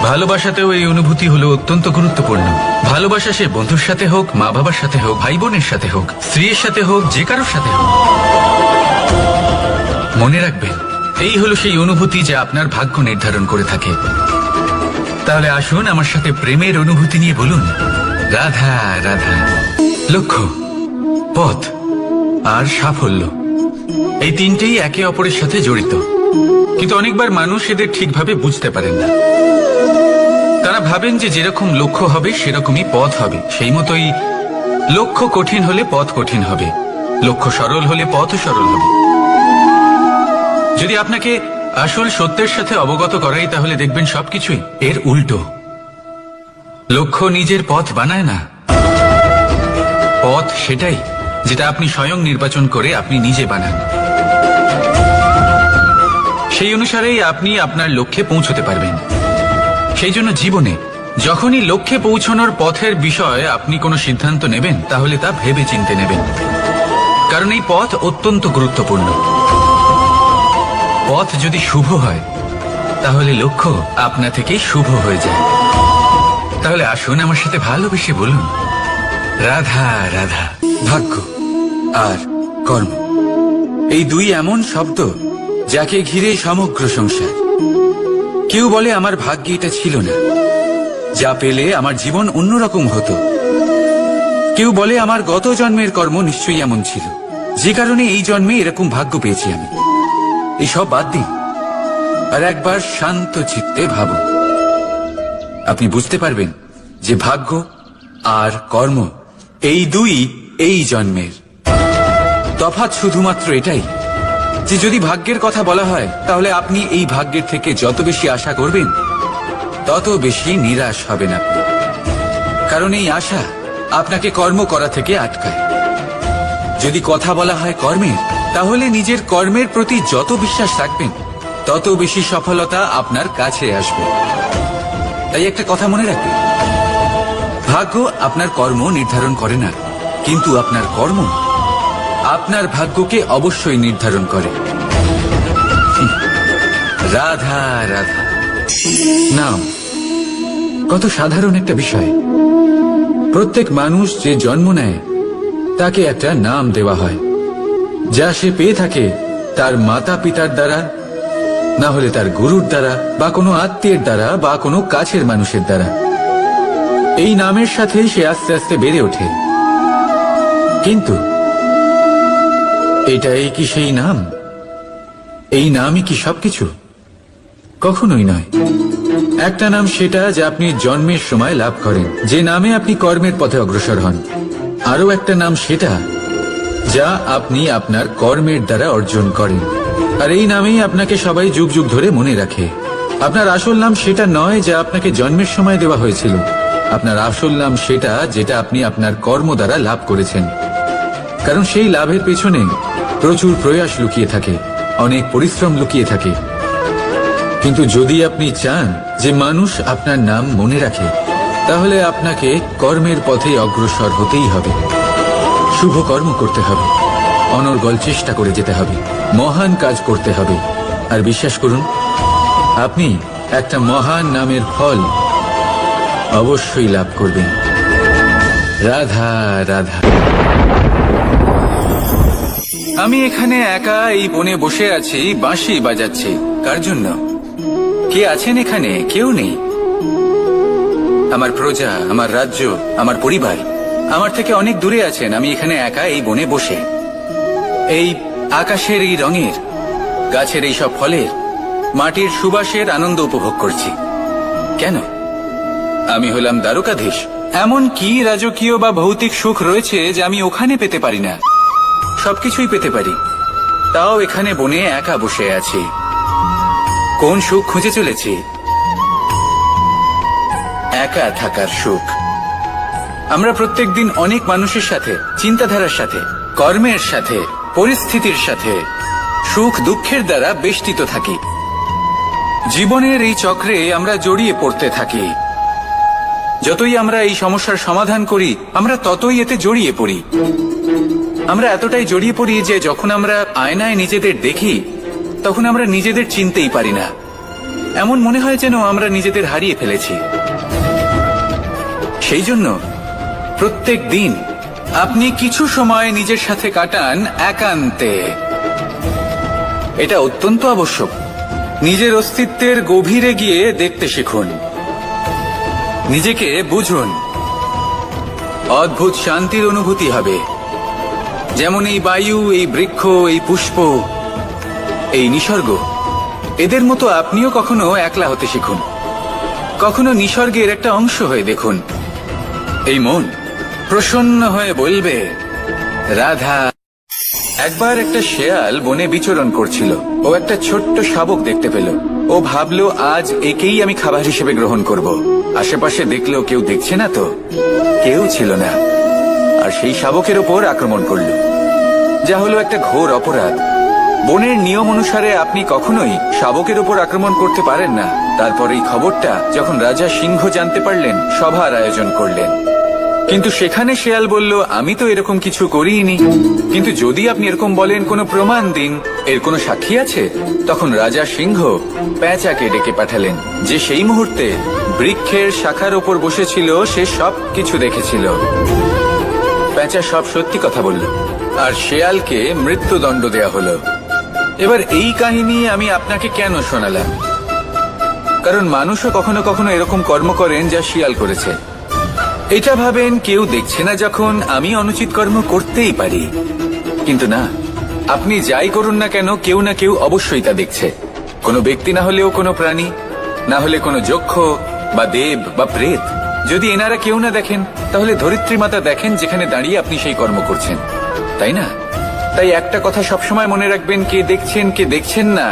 ভালোবাসাতেও এই অনুভূতি হলো অত্যন্ত গুরুত্বপূর্ণ। ভালোবাসা সে বন্ধুর সাথে হোক, মা বাবার সাথে হোক, ভাই বোনের সাথে হোক, স্ত্রীর সাথে হোক, যে কারোর সাথে হোক, মনে রাখবেন এই হলো সেই অনুভূতি যা আপনার ভাগ্য নির্ধারণ করে থাকে। তাহলে আসুন আমার সাথে প্রেমের অনুভূতি নিয়ে বলুন রাধা রাধা। লক্ষ্য, পথ আর সাফল্য, এই তিনটেই একে অপরের সাথে জড়িত, কিন্তু অনেকবার মানুষ এদের ঠিকভাবে বুঝতে পারেন না। তারা ভাবেন যে যেরকম লক্ষ্য হবে সেরকমই পথ হবে, সেই মতোই লক্ষ্য কঠিন হলে পথ কঠিন হবে, লক্ষ্য সরল হলে পথও সরল হবে। যদি আপনাকে আসল সত্যের সাথে অবগত করাই তাহলে দেখবেন সবকিছুই এর উল্টো। লক্ষ্য নিজের পথ বানায় না, পথ সেটাই যেটা আপনি স্বয়ং নির্বাচন করে আপনি নিজে বানান। সেই অনুসারেই আপনি আপনার লক্ষ্যে পৌঁছতে পারবেন। সেই জন্য জীবনে যখনই লক্ষ্যে পৌঁছানোর পথের বিষয়ে আপনি কোনো সিদ্ধান্ত নেবেন তাহলে তা ভেবে চিন্তে নেবেন, কারণ এই পথ অত্যন্ত গুরুত্বপূর্ণ। পথ যদি শুভ হয় তাহলে লক্ষ্য আপনা থেকেই শুভ হয়ে যায়। তাহলে আসুন আমার সাথে ভালোবেসে বলুন রাধা রাধা। ভাগ্য আর কর্ম, এই দুই এমন শব্দ যাকে ঘিরে সমগ্র সংসার। কেউ বলে আমার ভাগ্যে এটা ছিল না, যা পেলে আমার জীবন অন্যরকম হতো। কেউ বলে আমার গত জন্মের কর্ম নিশ্চয়ই এমন ছিল, যে কারণে এই জন্মে এরকম ভাগ্য পেয়েছি আমি। এসব বাদ দিন আর একবার শান্ত চিত্তে ভাবুন। আপনি বুঝতে পারবেন যে ভাগ্য আর কর্ম এই দুই এই জন্মের। তফাৎ শুধুমাত্র এটাই যে যদি ভাগ্যের কথা বলা হয়, তাহলে আপনি এই ভাগ্যের থেকে যত বেশি আশা করবেন তত বেশি নিরাশ হবেন আপনি, কারণ এই আশা আপনাকে কর্ম করা থেকে আটকায়। যদি কথা বলা হয় কর্মের, তাহলে নিজের কর্মের প্রতি যত বিশ্বাস রাখবেন তত বেশি সফলতা আপনার কাছে আসবে। তাই একটা কথা মনে রাখবেন, ভাগ্য আপনার কর্ম নির্ধারণ করে না, কিন্তু আপনার কর্ম আপনার ভাগ্যকে অবশ্যই নির্ধারণ করে। রাধা রাধা নাম কত সাধারণ একটা বিষয়। প্রত্যেক মানুষ যে জন্ম নেয় তাকে একটা নাম দেওয়া হয়, যা সে পেয়ে থাকে তার মাতা পিতার দ্বারা, না হলে তার গুরুর দ্বারা, বা কোনো আত্মীয়ের দ্বারা, বা কোনো কাছের মানুষের দ্বারা। এই নামের সাথে সে আস্তে আস্তে বেড়ে ওঠে। কিন্তু এটাই কি সেই নাম? এই নামই কি সবকিছু? কখনোই নয়। একটা নাম সেটা যা আপনি জন্মের সময় লাভ করেন, যে নামে আপনি কর্মের পথে অগ্রসর হন। আরও একটা নাম সেটা যা আপনি আপনার কর্মের দ্বারা অর্জন করেন, আর এই নামেই আপনাকে সবাই যুগ যুগ ধরে মনে রাখে। আপনার আসল নাম সেটা নয় যা আপনাকে জন্মের সময় দেওয়া হয়েছিল। আপনার আসল নাম সেটা যেটা আপনি আপনার কর্ম দ্বারা লাভ করেছেন, কারণ সেই লাভের পেছনে প্রচুর প্রয়াস লুকিয়ে থাকে, অনেক পরিশ্রম লুকিয়ে থাকে। কিন্তু যদি আপনি চান যে মানুষ আপনার নাম মনে রাখে, তাহলে আপনাকে কর্মের পথে অগ্রসর হতেই হবে। শুভ কর্ম করতে হবে, অনর্গল চেষ্টা করে যেতে হবে, মহান কাজ করতে হবে। আর বিশ্বাস করুন, আপনি একটা মহান নামের ফল অবশ্যই লাভ করবেন। রাধা রাধা। আমি এখানে একা এই বনে বসে আছি, বাঁশি বাজাচ্ছি। কার জন্য? কে আছেন এখানে? কেউ নেই। আমার প্রজা, আমার রাজ্য, আমার পরিবার আমার থেকে অনেক দূরে আছেন। আমি এখানে একা এই বনে বসে এই আকাশের এই রঙের, গাছের এই সব ফলের, মাটির সুবাসের আনন্দ উপভোগ করছি। কেন? আমি হলাম দ্বারকাধীশ। এমন কি রাজকীয় বা ভৌতিক সুখ রয়েছে যে আমি ওখানে পেতে পারি না? সবকিছুই পেতে পারি, তাও এখানে বনে একা বসে আছি। কোন সুখ খুঁজে চলেছি? একা থাকার সুখ। আমরা প্রত্যেকদিন অনেক মানুষের সাথে, চিন্তাধারার সাথে, কর্মের সাথে, পরিস্থিতির সাথে, সুখ দুঃখের দ্বারা বেষ্টিত থাকি। জীবনের এই চক্রে আমরা জড়িয়ে পড়তে থাকি। যতই আমরা এই সমস্যার সমাধান করি, আমরা ততই এতে জড়িয়ে পড়ি। আমরা এতটাই জড়িয়ে পড়ি যে যখন আমরা আয়নায় নিজেদের দেখি, তখন আমরা নিজেদের চিনতেই পারি না। এমন মনে হয় যেন আমরা নিজেদের হারিয়ে ফেলেছি। সেই জন্য প্রত্যেক দিন আপনি কিছু সময় নিজের সাথে কাটান একান্তে। এটা অত্যন্ত আবশ্যক। নিজের অস্তিত্বের গভীরে গিয়ে দেখতে শিখুন, নিজেকে বুঝুন। অদ্ভুত শান্তির অনুভূতি হবে। যেমন এই বায়ু, এই বৃক্ষ, এই পুষ্প, এই নিসর্গ, এদের মতো আপনিও কখনো একলা হতে শিখুন। কখনো নিসর্গের একটা অংশ হয়ে দেখুন। এই মন প্রসন্ন হয়ে বলবে রাধা। একবার একটা শেয়াল বনে বিচরণ করছিল। ও একটা ছোট্ট শাবক দেখতে পেল। ও ভাবলো, আজ একেই আমি খাবার হিসেবে গ্রহণ করব। আশেপাশে দেখলো কেউ দেখছে না তো, কেউ ছিল না। আর সেই শাবকের ওপর আক্রমণ করলো, যা হলো একটা ঘোর অপরাধ। বনের নিয়ম অনুসারে আপনি কখনোই শাবকের ওপর আক্রমণ করতে পারেন না। তারপর এই খবরটা যখন রাজা সিংহ জানতে পারলেন, সভার আয়োজন করলেন। কিন্তু সেখানে শেয়াল বলল, আমি তো এরকম কিছু করিনি। কিন্তু যদি আপনি এরকম বলেন, কোনো প্রমাণ দিন, এর কোনো সাক্ষী আছে? তখন রাজা সিংহ পেঁচাকে ডেকে পাঠালেন, যে সেই মুহূর্তে বৃক্ষের শাখার ওপর বসেছিল। সে সব কিছু দেখেছিল। প্যাঁচা সব সত্যি কথা বলল আর শেয়ালকে মৃত্যুদণ্ড দেয়া হলো। এবার এই কাহিনী আমি আপনাকে কেন শোনালাম? কারণ মানুষও কখনো কখনো এরকম কর্ম করেন যা শিয়াল করেছে। এটা ভাবেন কেউ দেখছে না যখন আমি অনুচিত কর্ম করতেই পারি, কিন্তু না, আপনি যাই করুন না কেন কেউ না কেউ অবশ্যই তা দেখছে। কোনো ব্যক্তি না হলেও কোনো প্রাণী, না হলে কোনো যক্ষ বা দেব বা প্রেত। যদি এনারা কেউ না দেখেন তাহলে ধরিত্রী মাতা দেখেন যেখানে দাঁড়িয়ে আপনি সেই কর্ম করছেন, তাই না? তাই একটা কথা সবসময় মনে রাখবেন, কে দেখছেন কে দেখছেন না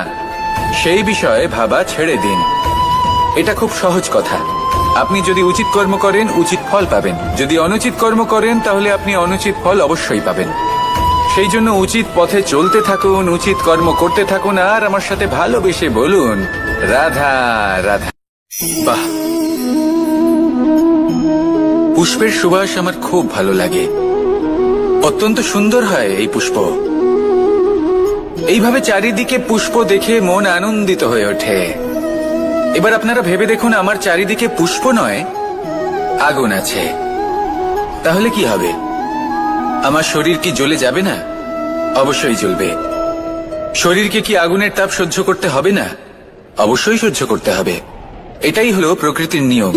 সেই বিষয়ে ভাবা ছেড়ে দিন। এটা খুব সহজ কথা। আপনি যদি উচিত কর্ম করেন উচিত ফল পাবেন, যদি অনুচিত কর্ম করেন তাহলে আপনি অনুচিত ফল অবশ্যই পাবেন। সেই জন্য উচিত পথে চলতে থাকুন, উচিত কর্ম করতে থাকুন, আর আমার সাথে ভালোবেসে বলুন রাধা রাধা। বাহ, পুষ্পের সুবাস আমার খুব ভালো লাগে। অত্যন্ত সুন্দর হয় এই পুষ্প। এইভাবে চারিদিকে পুষ্প দেখে মন আনন্দিত হয়ে ওঠে। এবার আপনারা ভেবে দেখুন, আমার চারিদিকে পুষ্প নয় আগুন আছে, তাহলে কি হবে? আমার শরীর কি জ্বলে যাবে না? অবশ্যই জ্বলবে। শরীরকে কি আগুনের তাপ সহ্য করতে হবে না? অবশ্যই সহ্য করতে হবে। এটাই হলো প্রকৃতির নিয়ম।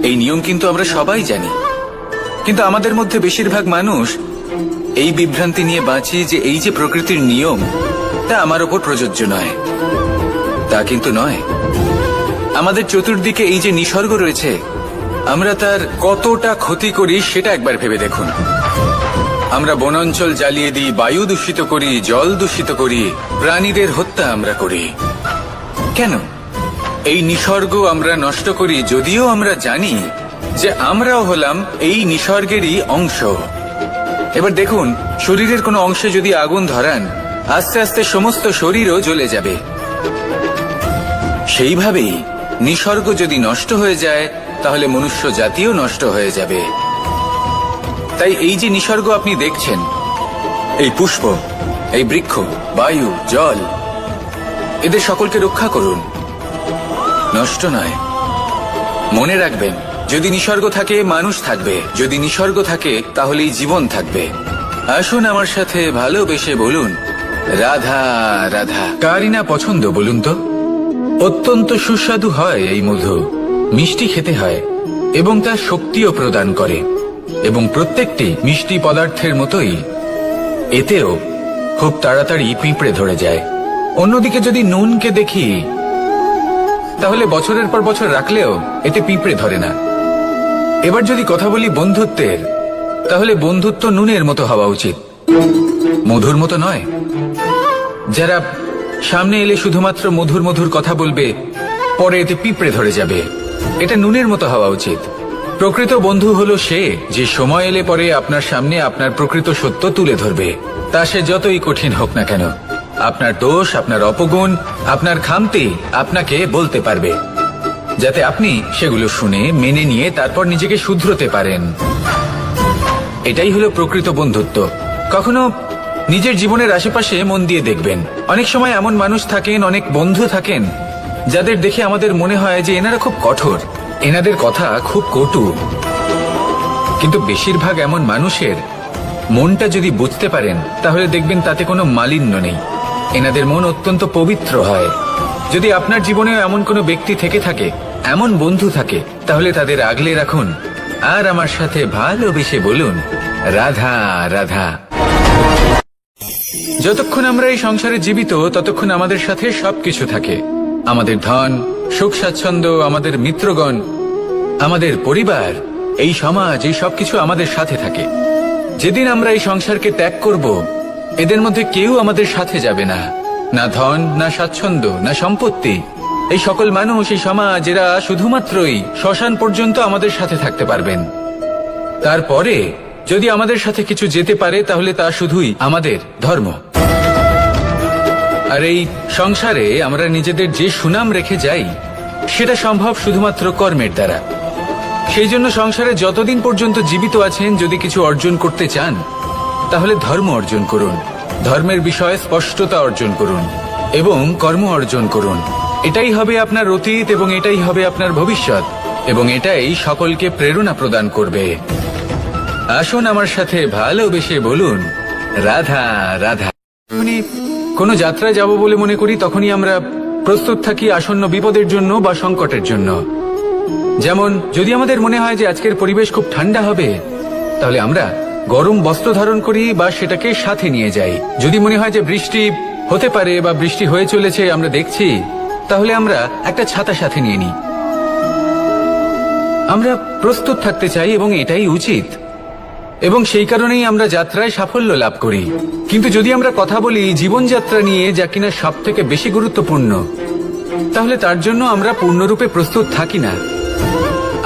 এই নিয়ম কিন্তু আমরা সবাই জানি, কিন্তু আমাদের মধ্যে বেশিরভাগ মানুষ এই বিভ্রান্তি নিয়ে বাঁচি যে এই যে প্রকৃতির নিয়ম তা আমার ওপর প্রযোজ্য নয়। তা কিন্তু নয়। আমাদের চতুর্দিকে এই যে নিসর্গ রয়েছে, আমরা তার কতটা ক্ষতি করি সেটা একবার ভেবে দেখুন। আমরা বনাঞ্চল জ্বালিয়ে দিই, বায়ু দূষিত করি, জল দূষিত করি, প্রাণীদের হত্যা আমরা করি। কেন? এই নিসর্গ আমরা নষ্ট করি, যদিও আমরা জানি যে আমরাও হলাম এই নিসর্গেরই অংশ। এবার দেখুন, শরীরের কোনো অংশে যদি আগুন ধরান, আস্তে আস্তে সমস্ত শরীরও জ্বলে যাবে। সেইভাবেই নিসর্গ যদি নষ্ট হয়ে যায় তাহলে মনুষ্য জাতিও নষ্ট হয়ে যাবে। তাই এই যে নিসর্গ আপনি দেখছেন, এই পুষ্প, এই বৃক্ষ, বায়ু, জল, এদের সকলকে রক্ষা করুন, নষ্ট নয়। মনে রাখবেন, যদি নিসর্গ থাকে মানুষ থাকবে, যদি নিসর্গ থাকে তাহলেই জীবন থাকবে। আসুন আমার সাথে ভালোবেসে বলুন রাধা রাধা। কারই না পছন্দ বলুন তো? অত্যন্ত সুস্বাদু হয় এই মধু, মিষ্টি খেতে হয় এবং তা শক্তিও প্রদান করে, এবং প্রত্যেকটি মিষ্টি পদার্থের মতোই এতেও খুব তাড়াতাড়ি পিঁপড়ে ধরে যায়। অন্যদিকে যদি নুনকে দেখি, তাহলে বছরের পর বছর রাখলেও এতে পিঁপড়ে ধরে না। এবার যদি কথা বলি বন্ধুত্বের, তাহলে বন্ধুত্ব নুনের মতো হওয়া উচিত, মধুর মতো নয়। যারা সামনে এলে শুধুমাত্র মধুর মধুর কথা বলবে, পরে এতে পিঁপড়ে ধরে যাবে, এটা নুনের মতো হওয়া উচিত। প্রকৃত বন্ধু হলো সে যে সময় এলে পরে আপনার সামনে আপনার প্রকৃত সত্য তুলে ধরবে, তা সে যতই কঠিন হোক না কেন। আপনার দোষ, আপনার অপগুণ, আপনার খামতি আপনাকে বলতে পারবে, যাতে আপনি সেগুলো শুনে মেনে নিয়ে তারপর নিজেকে শুধরোতে পারেন। এটাই হলো প্রকৃত বন্ধুত্ব। কখনো নিজের জীবনের আশেপাশে মন দিয়ে দেখবেন, অনেক সময় এমন মানুষ থাকেন, অনেক বন্ধু থাকেন, যাদের দেখে আমাদের মনে হয় যে এনারা খুব কঠোর, এনাদের কথা খুব কটু। কিন্তু বেশিরভাগ এমন মানুষের মনটা যদি বুঝতে পারেন, তাহলে দেখবেন তাতে কোনো মালিন্য নেই, এনাদের মন অত্যন্ত পবিত্র হয়। যদি আপনার জীবনেও এমন কোনো ব্যক্তি থেকে থাকে, এমন বন্ধু থাকে, তাহলে তাদের আগলে রাখুন আর আমার সাথে ভালোবেসে বলুন রাধা রাধা। যতক্ষণ আমরা এই সংসারে জীবিত, ততক্ষণ আমাদের সাথে সবকিছু থাকে। আমাদের ধন, সুখ স্বাচ্ছন্দ্য, আমাদের মিত্রগণ, আমাদের পরিবার, এই সমাজ, এই সবকিছু আমাদের সাথে থাকে। যেদিন আমরা এই সংসারকে ত্যাগ করব, এদের মধ্যে কেউ আমাদের সাথে যাবে না, না ধন, না স্বাচ্ছন্দ্য, না সম্পত্তি। এই সকল মানুষ, এই সমাজ, এরা শুধুমাত্রই শ্মশান পর্যন্ত আমাদের সাথে থাকতে পারবেন। তারপরে যদি আমাদের সাথে কিছু যেতে পারে, তাহলে তা শুধুই আমাদের ধর্ম। আর এই সংসারে আমরা নিজেদের যে সুনাম রেখে যাই, সেটা সম্ভব শুধুমাত্র কর্মের দ্বারা। সেই জন্য সংসারে যতদিন পর্যন্ত জীবিত আছেন, যদি কিছু অর্জন করতে চান, তাহলে ধর্ম অর্জন করুন, ধর্মের বিষয়ে স্পষ্টতা অর্জন করুন এবং কর্ম অর্জন করুন। এটাই হবে আপনার অতীত এবং এটাই হবে আপনার ভবিষ্যৎ, এবং এটাই সকলকে প্রেরণা প্রদান করবে। আসুন আমার সাথে ভালোবেসে বলুন রাধা রাধা। কোনো যাত্রায় যাব বলে মনে করি তখনই আমরা প্রস্তুত থাকি আসন্ন বিপদের জন্য বা সংকটের জন্য। যেমন যদি আমাদের মনে হয় যে আজকের পরিবেশ খুব ঠান্ডা হবে, তাহলে আমরা গরম বস্ত্র ধারণ করি বা সেটাকে সাথে নিয়ে যাই। যদি মনে হয় যে বৃষ্টি হতে পারে বা বৃষ্টি হয়ে চলেছে আমরা দেখছি, তাহলে আমরা একটা ছাতা সাথে নিয়ে নিই। আমরা প্রস্তুত থাকতে চাই এবং এটাই উচিত, এবং সেই কারণেই আমরা যাত্রায় সাফল্য লাভ করি। কিন্তু যদি আমরা কথা বলি জীবনযাত্রা নিয়ে, যা কিনা সব থেকে বেশি গুরুত্বপূর্ণ, তাহলে তার জন্য আমরা পূর্ণরূপে প্রস্তুত থাকি না।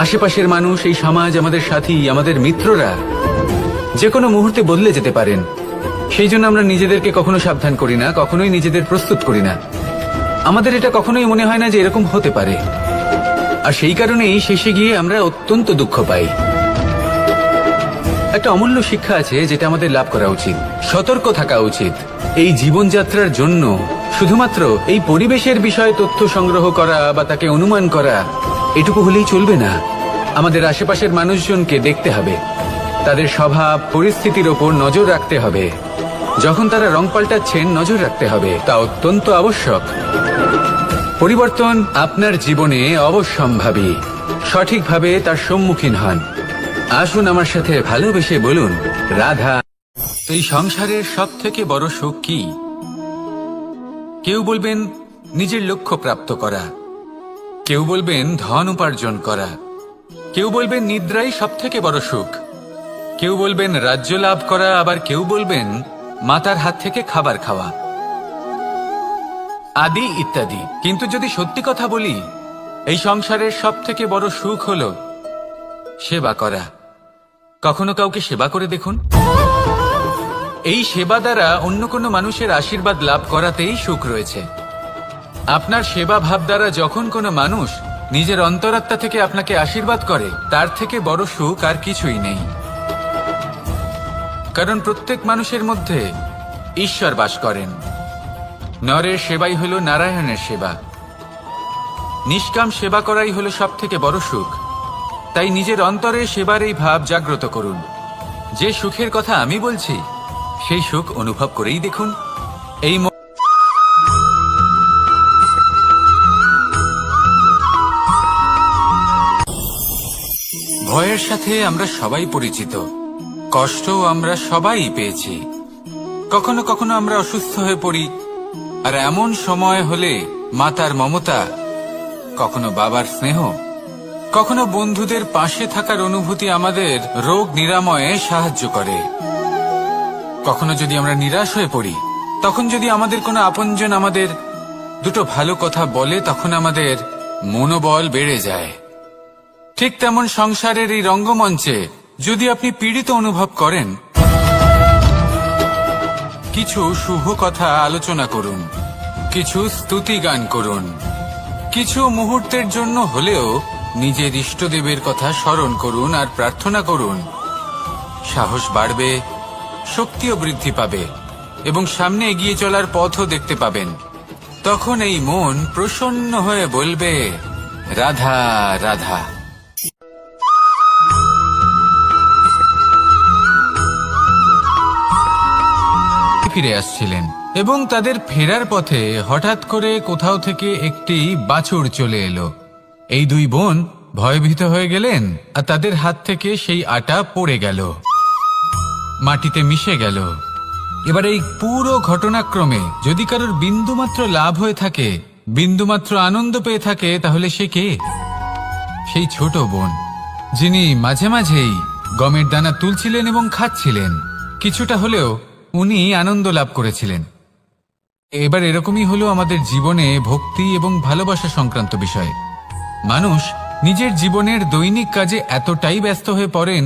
আশেপাশের মানুষ, এই সমাজ, আমাদের সাথী, আমাদের মিত্ররা যে কোনো মুহূর্তে বদলে যেতে পারেন। সেই জন্য আমরা নিজেদেরকে কখনো সাবধান করি না, কখনোই নিজেদের প্রস্তুত করি না। আমাদের এটা কখনোই মনে হয় না যে এরকম হতে পারে, আর সেই কারণেই শেষে গিয়ে আমরা অত্যন্ত দুঃখ পাই। একটা অমূল্য শিক্ষা আছে যেটা আমাদের লাভ করা উচিত। সতর্ক থাকা উচিত। এই জীবনযাত্রার জন্য শুধুমাত্র এই পরিবেশের বিষয়ে তথ্য সংগ্রহ করা বা তাকে অনুমান করা এটুকু হলেই চলবে না। আমাদের আশেপাশের মানুষজনকে দেখতে হবে, তাদের স্বভাব পরিস্থিতির ওপর নজর রাখতে হবে। যখন তারা রং পাল্টাচ্ছেন নজর রাখতে হবে, তা অত্যন্ত আবশ্যক। পরিবর্তন আপনার জীবনে অবশ্যম্ভাবী। সঠিকভাবে তার সম্মুখীন হন। আসুন আমার সাথে ভালোবেসে বলুন রাধা। এই সংসারের সব থেকে বড় সুখ কি? কেউ বলবেন নিজের লক্ষ্য প্রাপ্ত করা, কেউ বলবেন ধন উপার্জন করা, কেউ বলবেন নিদ্রাই সব থেকে বড় সুখ, কেউ বলবেন রাজ্য লাভ করা, আবার কেউ বলবেন মাতার হাত থেকে খাবার খাওয়া, আদি ইত্যাদি। কিন্তু যদি সত্যি কথা বলি, এই সংসারের সব থেকে বড় সুখ হলো সেবা করা। কখনো কাউকে সেবা করে দেখুন। এই সেবা দ্বারা অন্য কোনো মানুষের আশীর্বাদ লাভ করাতেই সুখ রয়েছে। আপনার সেবা ভাব দ্বারা যখন কোনো মানুষ নিজের অন্তরাত্মা থেকে আপনাকে আশীর্বাদ করে, তার থেকে বড় সুখ আর কিছুই নেই। কারণ প্রত্যেক মানুষের মধ্যে ঈশ্বর বাস করেন। নরের সেবাই হলো নারায়ণের সেবা। নিষ্কাম সেবা করাই হলো সব থেকে বড় সুখ। তাই নিজের অন্তরে সেবার এই ভাব জাগ্রত করুন। যে সুখের কথা আমি বলছি, সেই সুখ অনুভব করেই দেখুন। এই ভয়ের সাথে আমরা সবাই পরিচিত, কষ্ট আমরা সবাই পেয়েছি। কখনো কখনো আমরা অসুস্থ হয়ে পড়ি, আর এমন সময় হলে মাতার মমতা, কখনো বাবার স্নেহ, কখনো বন্ধুদের পাশে থাকার অনুভূতি আমাদের রোগ নিরাময়ে সাহায্য করে। কখনো যদি আমরা নিরাশ হয়ে পড়ি, তখন যদি আমাদের কোনো আপনজন আমাদের দুটো ভালো কথা বলে, তখন আমাদের মনোবল বেড়ে যায়। ঠিক তেমন সংসারের এই রঙ্গমঞ্চে যদি আপনি পীড়িত অনুভব করেন, কিছু শুভ কথা আলোচনা করুন, কিছু স্তুতি গান করুন, কিছু মুহূর্তের জন্য হলেও নিজের ইষ্টদেবের কথা স্মরণ করুন আর প্রার্থনা করুন। সাহস বাড়বে, শক্তিও বৃদ্ধি পাবে এবং সামনে এগিয়ে চলার পথও দেখতে পাবেন। তখন এই মন প্রসন্ন হয়ে বলবে রাধা রাধা। ফিরে আসছিলেন এবং তাদের ফেরার পথে হঠাৎ করে কোথাও থেকে একটি বাছুর চলে এলো। এই দুই বোন ভয়ভীত হয়ে গেলেন আর তাদের হাত থেকে সেই আটা পড়ে গেল, মাটিতে মিশে গেল। এবার এই পুরো ঘটনাক্রমে যদি কারোর বিন্দুমাত্র লাভ হয়ে থাকে, বিন্দুমাত্র আনন্দ পেয়ে থাকে, তাহলে সে কে? সেই ছোট বোন, যিনি মাঝে মাঝেই গমের দানা তুলছিলেন এবং খাচ্ছিলেন। কিছুটা হলেও উনি আনন্দ লাভ করেছিলেন। এবার এরকমই হলো আমাদের জীবনে ভক্তি এবং ভালোবাসা সংক্রান্ত বিষয়ে। মানুষ নিজের জীবনের দৈনিক কাজে এতটাই ব্যস্ত হয়ে পড়েন,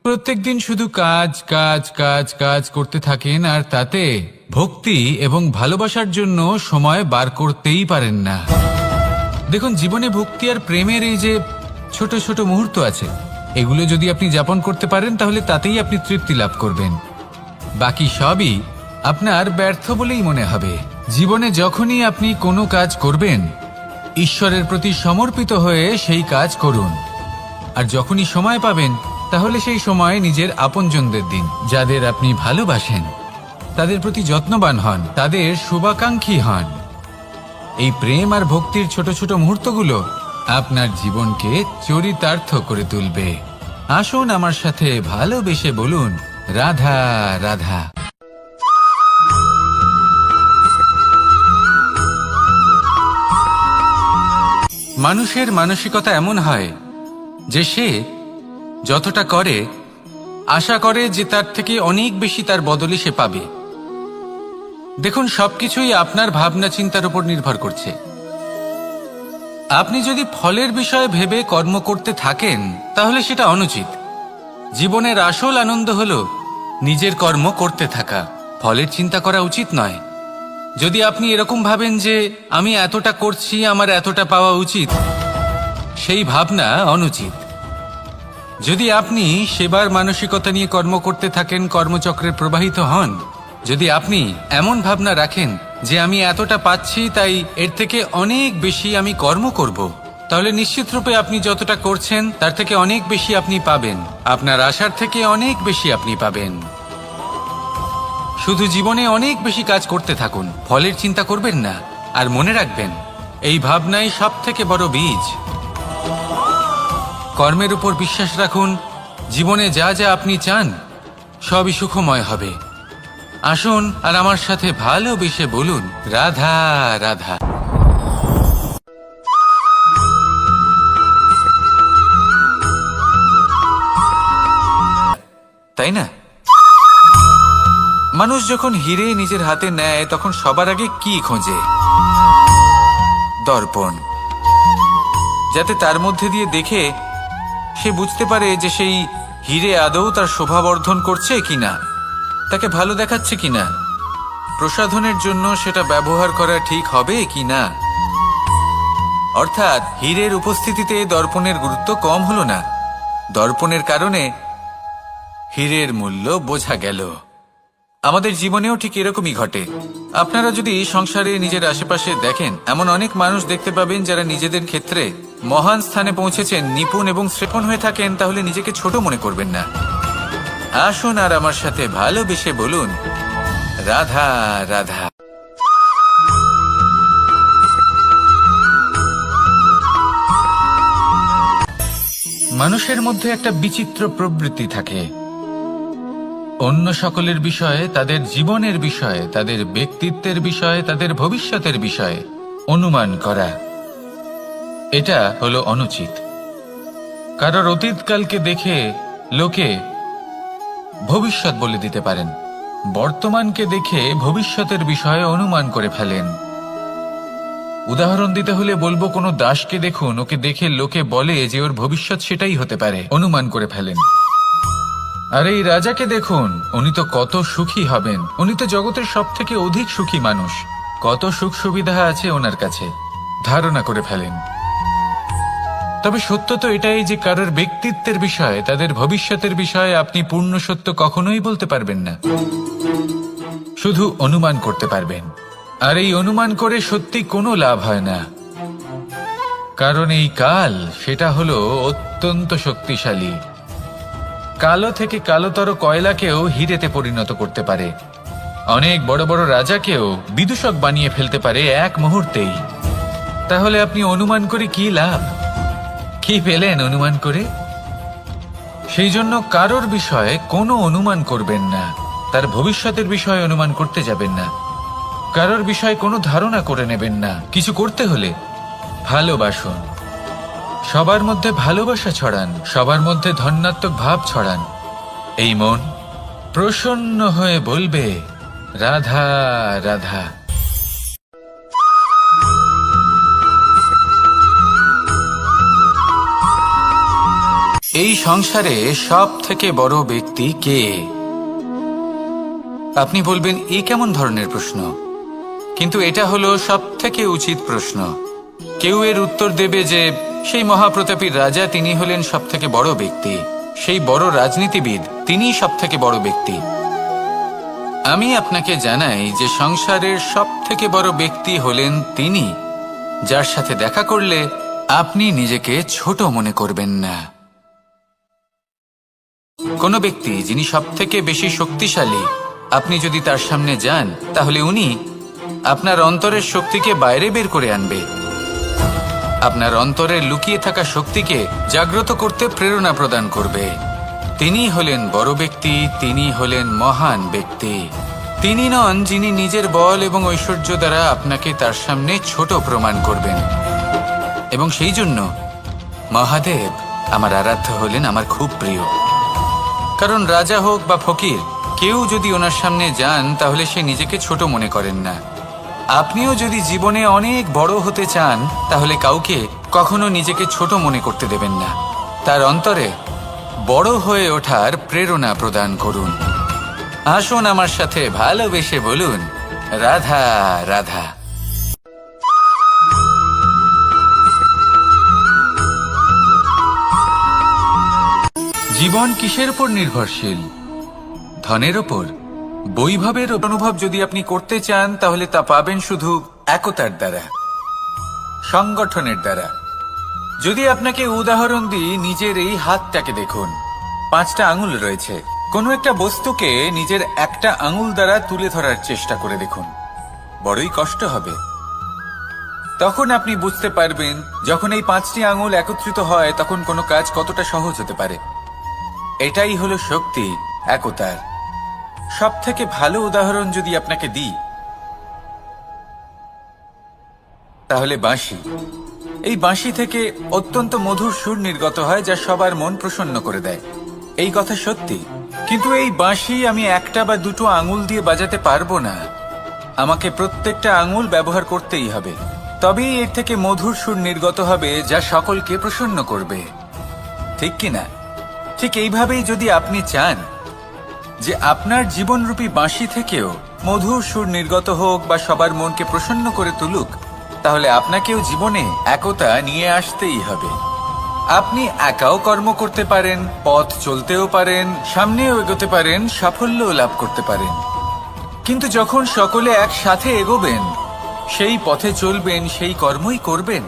প্রত্যেকদিন শুধু কাজ কাজ কাজ কাজ করতে থাকেন, আর তাতে ভক্তি এবং ভালোবাসার জন্য সময় বার করতেই পারেন না। দেখুন, জীবনে ভক্তি আর প্রেমের এই যে ছোট ছোট মুহূর্ত আছে, এগুলো যদি আপনি যাপন করতে পারেন, তাহলে তাতেই আপনি তৃপ্তি লাভ করবেন। বাকি সবই আপনার ব্যর্থ বলেই মনে হবে। জীবনে যখনই আপনি কোনো কাজ করবেন, ঈশ্বরের প্রতি সমর্পিত হয়ে সেই কাজ করুন। আর যখনই সময় পাবেন, তাহলে সেই সময় নিজের আপনজনদের দিন, যাদের আপনি ভালোবাসেন, তাদের প্রতি যত্নবান হন, তাদের শুভাকাঙ্ক্ষী হন। এই প্রেম আর ভক্তির ছোট ছোট মুহূর্তগুলো আপনার জীবনকে চরিতার্থ করে তুলবে। আসুন আমার সাথে ভালোবেসে বলুন, রাধা রাধা। মানুষের মানসিকতা এমন হয় যে সে যতটা করে আশা করে যে তার থেকে অনেক বেশি তার বদলে সে পাবে। দেখুন, সবকিছুই আপনার ভাবনা চিন্তার উপর নির্ভর করছে। আপনি যদি ফলের বিষয়ে ভেবে কর্ম করতে থাকেন তাহলে সেটা অনুচিত। জীবনের আসল আনন্দ হলো নিজের কর্ম করতে থাকা, ফলের চিন্তা করা উচিত নয়। যদি আপনি এরকম ভাবেন যে আমি এতটা করছি, আমার এতটা পাওয়া উচিত, সেই ভাবনা অনুচিত। যদি আপনি সেবার মানসিকতা নিয়ে কর্ম করতে থাকেন, কর্মচক্রে প্রবাহিত হন, যদি আপনি এমন ভাবনা রাখেন যে আমি এতটা পাচ্ছি তাই এর থেকে অনেক বেশি আমি কর্ম করব, তাহলে নিশ্চিতরূপে আপনি যতটা করছেন তার থেকে অনেক বেশি আপনি পাবেন, আপনার আশার থেকে অনেক বেশি আপনি পাবেন। শুধু জীবনে অনেক বেশি কাজ করতে থাকুন, ফলের চিন্তা করবেন না। আর মনে রাখবেন, এই ভাবনাই সব থেকে বড় বীজ। কর্মের উপর বিশ্বাস রাখুন, জীবনে যা যা আপনি চান সবই সুখময় হবে। আসুন আর আমার সাথে ভালোবেসে বলুন, রাধা রাধা। তাই না? মানুষ যখন হিরে নিজের হাতে নেয় তখন সবার আগে কি খোঁজে? দর্পণ, যাতে তার মধ্যে দিয়ে দেখে সে বুঝতে পারে যে সেই হিরে আদৌ তার শোভাবর্ধন করছে কিনা, তাকে ভালো দেখাচ্ছে কিনা, প্রসাধনের জন্য সেটা ব্যবহার করা ঠিক হবে কিনা। অর্থাৎ হীরের উপস্থিতিতে দর্পণের গুরুত্ব কম হলো না, দর্পণের কারণে হীরের মূল্য বোঝা গেল। আমাদের জীবনেও ঠিক এরকমই ঘটে। আপনারা যদি সংসারে নিজের আশেপাশে দেখেন, এমন অনেক মানুষ দেখতে পাবেন যারা নিজেদের ক্ষেত্রে মহান স্থানে পৌঁছেছেন, নিপুণ এবং শ্রেপণ হয়ে থাকেন, তাহলে নিজেকে ছোট মনে করবেন না। আসুন আর আমার সাথে ভালোবেসে বলুন, রাধা রাধা। মানুষের মধ্যে একটা বিচিত্র প্রবৃত্তি থাকে, অন্য সকলের বিষয়ে, তাদের জীবনের বিষয়ে, তাদের ব্যক্তিত্বের বিষয়ে, তাদের ভবিষ্যতের বিষয়ে অনুমান করা। এটা হলো অনুচিত। কারোর অতীতকালকে দেখে লোকে ভবিষ্যৎ বলে দিতে পারেন, বর্তমানকে দেখে ভবিষ্যতের বিষয়ে অনুমান করে ফেলেন। উদাহরণ দিতে হলে বলবো, কোনো দাসকে দেখুন, ওকে দেখে লোকে বলে যে ওর ভবিষ্যৎ সেটাই হতে পারে, অনুমান করে ফেলেন। আর এই রাজাকে দেখুন, উনি তো কত সুখী হবেন, উনি তো জগতের সব থেকে অধিক সুখী মানুষ, কত সুখ সুবিধা আছে ওনার কাছে, ধারণা করে ফেলেন। তবে সত্য তো এটাই যে কারোর ব্যক্তিত্বের বিষয়ে, তাদের ভবিষ্যতের বিষয়ে আপনি পূর্ণ সত্য কখনোই বলতে পারবেন না, শুধু অনুমান করতে পারবেন। আর এই অনুমান করে সত্যি কোনো লাভ হয় না, কারণ এই কাল সেটা হলো অত্যন্ত শক্তিশালী। কালো থেকে কালোতর কয়লাকেও হিরেতে পরিণত করতে পারে, অনেক বড় বড় রাজাকেও বিদূষক বানিয়ে ফেলতে পারে এক মুহূর্তেই। তাহলে আপনি অনুমান করে কি লাভ? কি পেলেন অনুমান করে? সেই জন্য কারোর বিষয়ে কোনো অনুমান করবেন না, তার ভবিষ্যতের বিষয়ে অনুমান করতে যাবেন না, কারোর বিষয়ে কোনো ধারণা করে নেবেন না। কিছু করতে হলে ভালোবাসুন, সবার মধ্যে ভালোবাসা ছড়ান, সবার মধ্যে ধন্যাত্মক ভাব ছড়ান। এই মন প্রসন্ন হয়ে বলবে, রাধা রাধা। এই সংসারে সব থেকে বড় ব্যক্তি কে? আপনি বলবেন, এ কেমন ধরনের প্রশ্ন? কিন্তু এটা হলো সব থেকে উচিত প্রশ্ন। কেউ এর উত্তর দেবে যে সেই মহাপ্রতাপী রাজা, তিনি হলেন সব থেকে বড় ব্যক্তি, সেই বড় রাজনীতিবিদ, তিনিই সব থেকে বড় ব্যক্তি। আমি আপনাকে জানাই যে সংসারের সব থেকে বড় ব্যক্তি হলেন তিনি, যার সাথে দেখা করলে আপনি নিজেকে ছোট মনে করবেন না। কোনো ব্যক্তি যিনি সবথেকে বেশি শক্তিশালী, আপনি যদি তার সামনে যান তাহলে উনি আপনার অন্তরের শক্তিকে বাইরে বের করে আনবে, আপনার অন্তরের লুকিয়ে থাকা শক্তিকে জাগ্রত করতে প্রেরণা প্রদান করবে। তিনি হলেন বড় ব্যক্তি, তিনি হলেন মহান ব্যক্তি। তিনি নন যিনি নিজের বল এবং ঐশ্বর্য দ্বারা আপনাকে তার সামনে ছোট প্রমাণ করবেন। এবং সেই জন্য মহাদেব আমার আরাধ্য হলেন আমার খুব প্রিয়। কারণ রাজা হোক বা ফকির, কেউ যদি ওনার সামনে যান তাহলে সে নিজেকে ছোট মনে করেন না। আপনিও যদি জীবনে অনেক বড় হতে চান তাহলে কাউকে কখনো নিজেকে ছোট মনে করতে দেবেন না। তার অন্তরে বড় হয়ে ওঠার প্রেরণা প্রদান করুন। আসুন আমার সাথে ভালোবেসে বলুন, রাধা রাধা। জীবন কিসের উপর নির্ভরশীল? ধনের উপর? বৈভবের অনুভব যদি আপনি করতে চান তাহলে তা পাবেন শুধু একতার দ্বারা, সংগঠনের দ্বারা। যদি আপনাকে উদাহরণ দিই, নিজের এই হাতটাকে দেখুন, 5টা আঙুল রয়েছে। কোনো একটা বস্তুকে নিজের একটা আঙুল দ্বারা তুলে ধরার চেষ্টা করে দেখুন, বড়ই কষ্ট হবে। তখন আপনি বুঝতে পারবেন যখন এই 5টি আঙুল একত্রিত হয় তখন কোনো কাজ কতটা সহজ হতে পারে। এটাই হলো শক্তি, একতার। সব থেকে ভালো উদাহরণ যদি আপনাকে দিই তাহলে বাঁশি। এই বাঁশি থেকে অত্যন্ত মধুর সুর নির্গত হয় যা সবার মন প্রসন্ন করে দেয়। এই কথা সত্যি, কিন্তু এই বাঁশি আমি একটা বা দুটো আঙুল দিয়ে বাজাতে পারবো না। আমাকে প্রত্যেকটা আঙুল ব্যবহার করতেই হবে, তবেই এর থেকে মধুর সুর নির্গত হবে যা সকলকে প্রসন্ন করবে, ঠিক কিনা? ঠিক এইভাবেই যদি আপনি চান যে আপনার জীবনরূপী বাঁশি থেকেও মধুর সুর নির্গত হোক বা সবার মনকে প্রসন্ন করে তুলুক, তাহলে আপনাকেও জীবনে একতা নিয়ে আসতেই হবে। আপনি একাও কর্ম করতে পারেন, পথ চলতেও পারেন, সামনেও এগোতে পারেন, সাফল্যও লাভ করতে পারেন। কিন্তু যখন সকলে একসাথে এগোবেন, সেই পথে চলবেন, সেই কর্মই করবেন,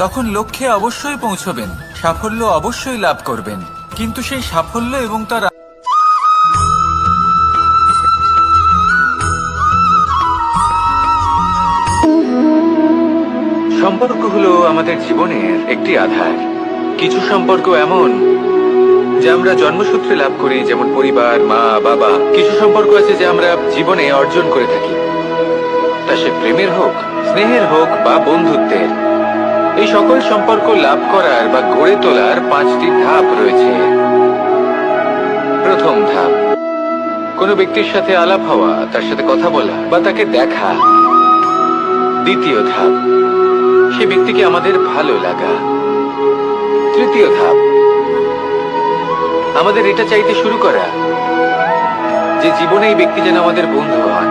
তখন লক্ষ্যে অবশ্যই পৌঁছবেন, সাফল্য অবশ্যই লাভ করবেন। কিন্তু সেই সাফল্য এবং তার সম্পর্ক হলো আমাদের জীবনের একটি আধার। কিছু সম্পর্ক এমন যা আমরা জন্মসূত্রে লাভ করি, যেমন পরিবার, মা, বাবা। কিছু সম্পর্ক আছে যা আমরা জীবনে অর্জন করে থাকি, তা সে প্রেমের হোক, স্নেহের হোক বা বন্ধুত্বের। এই সকল সম্পর্ক লাভ করার বা গড়ে তোলার 5টি ধাপ রয়েছে। প্রথম ধাপ, কোনো ব্যক্তির সাথে আলাপ হওয়া, তার সাথে কথা বলা বা তাকে দেখা। দ্বিতীয় ধাপ, সে ব্যক্তিকে আমাদের ভালো লাগা। তৃতীয় ধাপ, আমাদের এটা চাইতে শুরু করা যে জীবনে এই ব্যক্তি যেন আমাদের বন্ধু হন,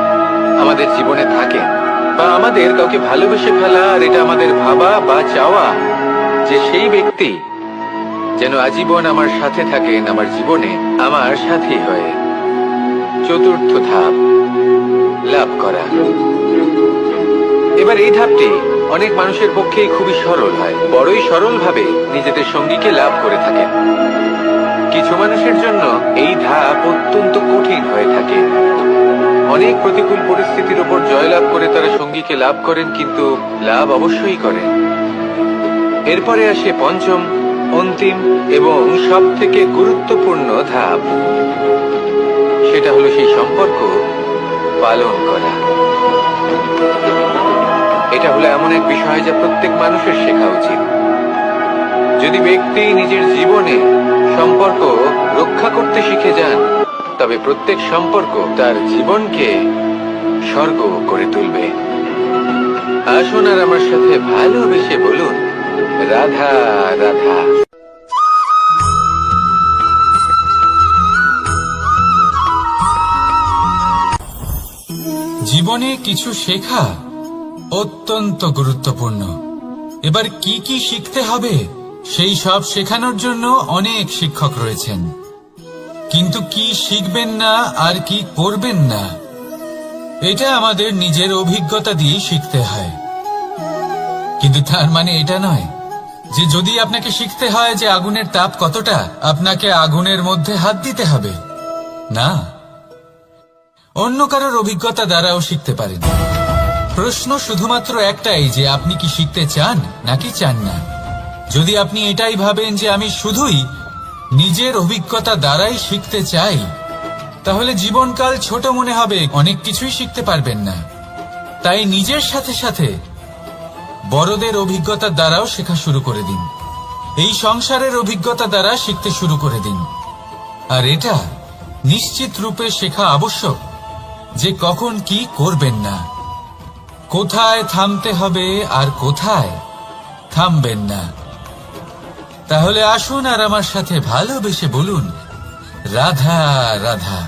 আমাদের জীবনে থাকেন, বা আমাদের কাউকে ভালোবেসে ফেলা আর এটা আমাদের ভাবা বা চাওয়া যে সেই ব্যক্তি যেন আজীবন আমার সাথে থাকেন, আমার জীবনে আমার সাথী হয়ে। চতুর্থ ধাপ, লাভ করা। এবার এই ধাপটি অনেক মানুষের পক্ষেই খুবই সরল হয়, বড়ই সরলভাবে নিজেদের সঙ্গীকে লাভ করে থাকেন। কিছু মানুষের জন্য এই ধাপ অত্যন্ত কঠিন হয়ে থাকে। অনেক প্রতিকূল পরিস্থিতির উপর জয়লাভ করে তারা সঙ্গীকে লাভ করেন, কিন্তু লাভ অবশ্যই করেন। এরপরে আসে পঞ্চম, অন্তিম এবং সব থেকে গুরুত্বপূর্ণ ধাপ। সেটা হলো সেই সম্পর্ক পালন করা। এটা হলো এমন এক বিষয় যা প্রত্যেক মানুষের শেখা উচিত। যদি ব্যক্তি নিজের জীবনে সম্পর্ক রক্ষা করতে শিখে যান, তবে প্রত্যেক সম্পর্ক তার জীবনকে স্বর্গ করে তুলবে। আসুন আর আমার সাথে ভালোবেসে বলুন, রাধা রাধা। জীবনে কিছু শেখা অত্যন্ত গুরুত্বপূর্ণ। এবার কি কি শিখতে হবে সেই সব শেখানোর জন্য অনেক শিক্ষক রয়েছেন, কিন্তু কি শিখবেন না আর কি করবেন না এটা আমাদের নিজের অভিজ্ঞতা দিয়ে শিখতে হয়। কিন্তু তার মানে এটা নয় যে যদি আপনাকে শিখতে হয় যে আগুনের তাপ কতটা, আপনাকে আগুনের মধ্যে হাত দিতে হবে না, অন্য কারোর অভিজ্ঞতা দ্বারাও শিখতে পারেন। প্রশ্ন শুধুমাত্র একটাই যে আপনি কি শিখতে চান নাকি চান না। যদি আপনি এটাই ভাবেন যে আমি শুধুই নিজের অভিজ্ঞতা দ্বারাই শিখতে চাই, তাহলে জীবনকাল ছোট মনে হবে, অনেক কিছুই শিখতে পারবেন না। তাই নিজের সাথে সাথে বড়দের অভিজ্ঞতা দ্বারাও শেখা শুরু করে দিন। এই সংসারের অভিজ্ঞতা দ্বারা শিখতে শুরু করে দিন। আর এটা নিশ্চিত রূপে শেখা আবশ্যক যে কখন কি করবেন না, কোথায় থামতে হবে আর কোথায় থামবেন না। তাহলে আসুন আর আমার সাথে ভালোবেসে বলুন, রাধা রাধা।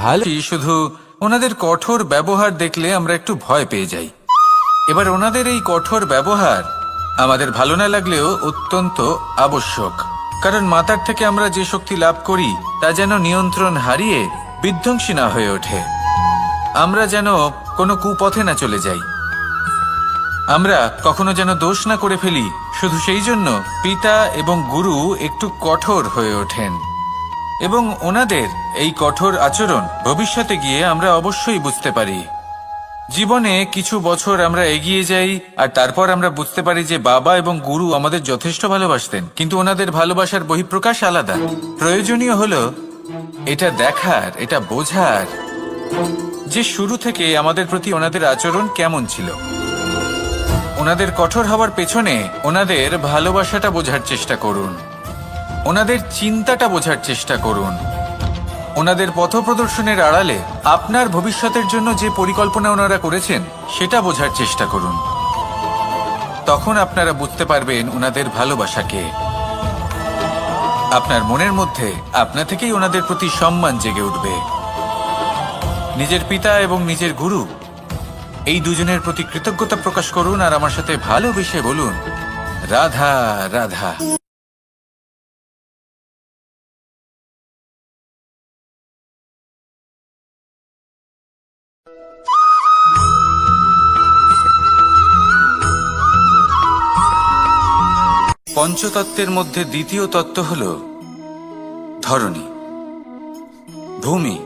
ভালো, শুধু ওনাদের কঠোর ব্যবহার দেখলে আমরা একটু ভয় পেয়ে যাই। এবার ওনাদের এই কঠোর ব্যবহার আমাদের ভালো না লাগলেও অত্যন্ত আবশ্যক, কারণ মাতার থেকে আমরা যে শক্তি লাভ করি তা যেন নিয়ন্ত্রণ হারিয়ে বিধ্বংসী না হয়ে ওঠে। আমরা যেন কোনো কুপথে না চলে যাই, আমরা কখনো যেন দোষ না করে ফেলি। শুধু সেই জন্য পিতা এবং গুরু একটু কঠোর হয়ে ওঠেন, এবং ওনাদের এই কঠোর আচরণ ভবিষ্যতে গিয়ে আমরা অবশ্যই বুঝতে পারি। জীবনে কিছু বছর আমরা এগিয়ে যাই আর তারপর আমরা বুঝতে পারি যে বাবা এবং গুরু আমাদের যথেষ্ট ভালোবাসতেন, কিন্তু ওনাদের ভালোবাসার বহিঃপ্রকাশ আলাদা। প্রয়োজনীয় হলো এটা দেখার, এটা বোঝার যে শুরু থেকে আমাদের প্রতি ওনাদের আচরণ কেমন ছিল। ওনাদের কঠোর হওয়ার পেছনে ওনাদের ভালোবাসাটা বোঝার চেষ্টা করুন, ওনাদের চিন্তাটা বোঝার চেষ্টা করুন, ওনাদের পথপ্রদর্শনের আড়ালে আপনার ভবিষ্যতের জন্য যে পরিকল্পনা ওনারা করেছেন সেটা বোঝার চেষ্টা করুন। তখন আপনারা বুঝতে পারবেন ওনাদের ভালোবাসাকে। আপনার মনের মধ্যে আপনা থেকেই ওনাদের প্রতি সম্মান জেগে উঠবে। নিজের পিতা এবং নিজের গুরু এই দুজনের প্রতি কৃতজ্ঞতা প্রকাশ করুন আর আমার সাথে ভালোবেসে বলুন, রাধা রাধা। পঞ্চতত্ত্বের মধ্যে দ্বিতীয় তত্ত্ব হল ধরণী, ভূমি,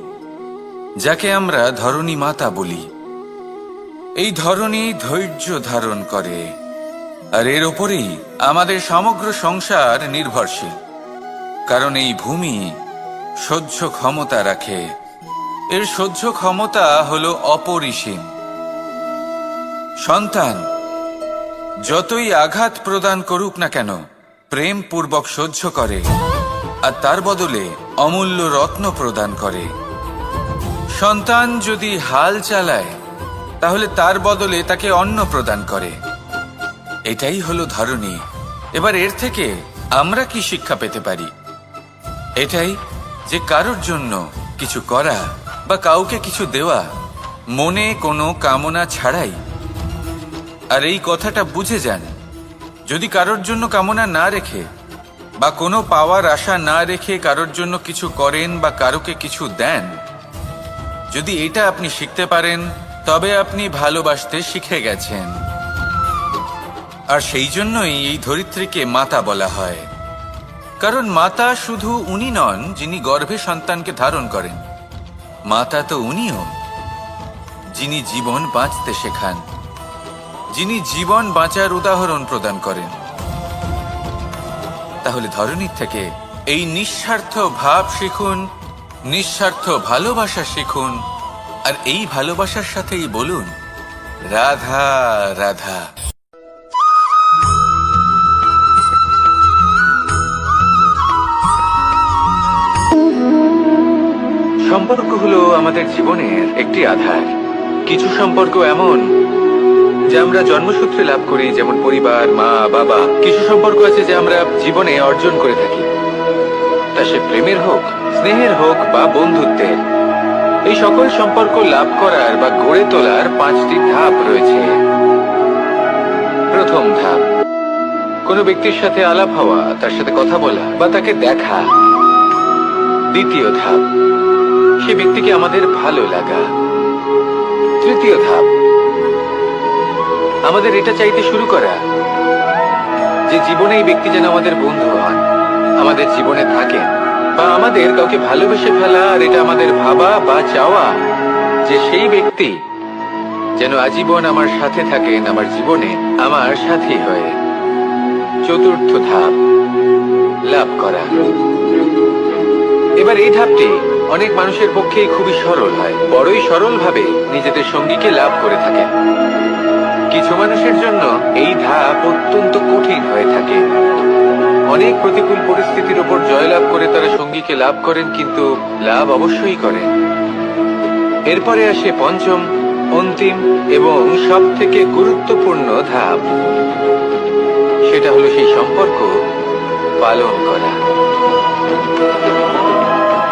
যাকে আমরা ধরণী মাতা বলি। এই ধরণী ধৈর্য ধারণ করে, আর এর ওপরেই আমাদের সমগ্র সংসার নির্ভরশীল। কারণ এই ভূমি সহ্য ক্ষমতা রাখে, এর সহ্য ক্ষমতা হল অপরিসীম। সন্তান যতই আঘাত প্রদান করুক না কেন প্রেম পূর্বক সহ্য করে, আর তার বদলে অমূল্য রত্ন প্রদান করে। সন্তান যদি হাল চালায় তাহলে তার বদলে তাকে অন্ন প্রদান করে। এটাই হলো ধরণী। এবার এর থেকে আমরা কি শিক্ষা পেতে পারি? এটাই যে কারোর জন্য কিছু করা বা কাউকে কিছু দেওয়া মনে কোনো কামনা ছাড়াই। আর এই কথাটা বুঝে যান, যদি কারোর জন্য কামনা না রেখে বা কোনো পাওয়ার আশা না রেখে কারোর জন্য কিছু করেন বা কারোকে কিছু দেন, যদি এটা আপনি শিখতে পারেন তবে আপনি ভালোবাসতে শিখে গেছেন। আর সেই জন্যই এই ধরিত্রীকে মাতা বলা হয়। কারণ মাতা শুধু উনি নন যিনি গর্ভে সন্তানকে ধারণ করেন, মাতা তো উনিও যিনি জীবন বাঁচতে শেখান, যিনি জীবন বাঁচার উদাহরণ প্রদান করেন। তাহলে ধরণীর থেকে এই নিঃস্বার্থ ভাব শিখুন, নিঃস্বার্থ ভালোবাসা শিখুন, আর এই ভালোবাসার সাথেই বলুন, রাধা রাধা। সম্পর্ক হলো আমাদের জীবনের একটি আধার। কিছু সম্পর্ক এমন যা আমরা জন্মসূত্রে লাভ করি, যেমন পরিবার, মা, বাবা। কিছু সম্পর্ক আছে যা আমরা জীবনে অর্জন করে থাকি, তা সে প্রেমের হোক, স্নেহের হোক বা বন্ধুত্বের। এই সকল সম্পর্ক লাভ করার বা গড়ে তোলার 5টি ধাপ রয়েছে। প্রথম ধাপ, কোনো ব্যক্তির সাথে আলাপ হওয়া, তার সাথে কথা বলা বা তাকে দেখা। দ্বিতীয় ধাপ, সে ব্যক্তিকে আমাদের ভালো লাগা। তৃতীয় ধাপ, আমাদের এটা চাইতে শুরু করা যে জীবনে এই ব্যক্তি যেন আমাদের বন্ধু হন, আমাদের জীবনে থাকেন, বা আমাদের কাউকে ভালোবেসে ফেলা। আর এটা আমাদের ভাবা বা চাওয়া যে সেই ব্যক্তি যেন আজীবন আমার সাথে থাকেন, আমার জীবনে আমার সাথী হয়ে। চতুর্থ ধাপ, লাভ করা। এবার এই ধাপটি অনেক মানুষের পক্ষেই খুবই সরল হয়, বড়ই সরল ভাবে নিজেদের সঙ্গীকে লাভ করে থাকেন। কিছু মানুষের জন্য এই ধাপ অত্যন্ত কঠিন হয়ে থাকে। অনেক প্রতিকূল পরিস্থিতির উপর জয়লাভ করে তারা সঙ্গীকে লাভ করেন, কিন্তু লাভ অবশ্যই করেন। এরপরে আসে পঞ্চম, অন্তিম এবং সব থেকে গুরুত্বপূর্ণ ধাপ। সেটা হলো সেই সম্পর্ক পালন করা।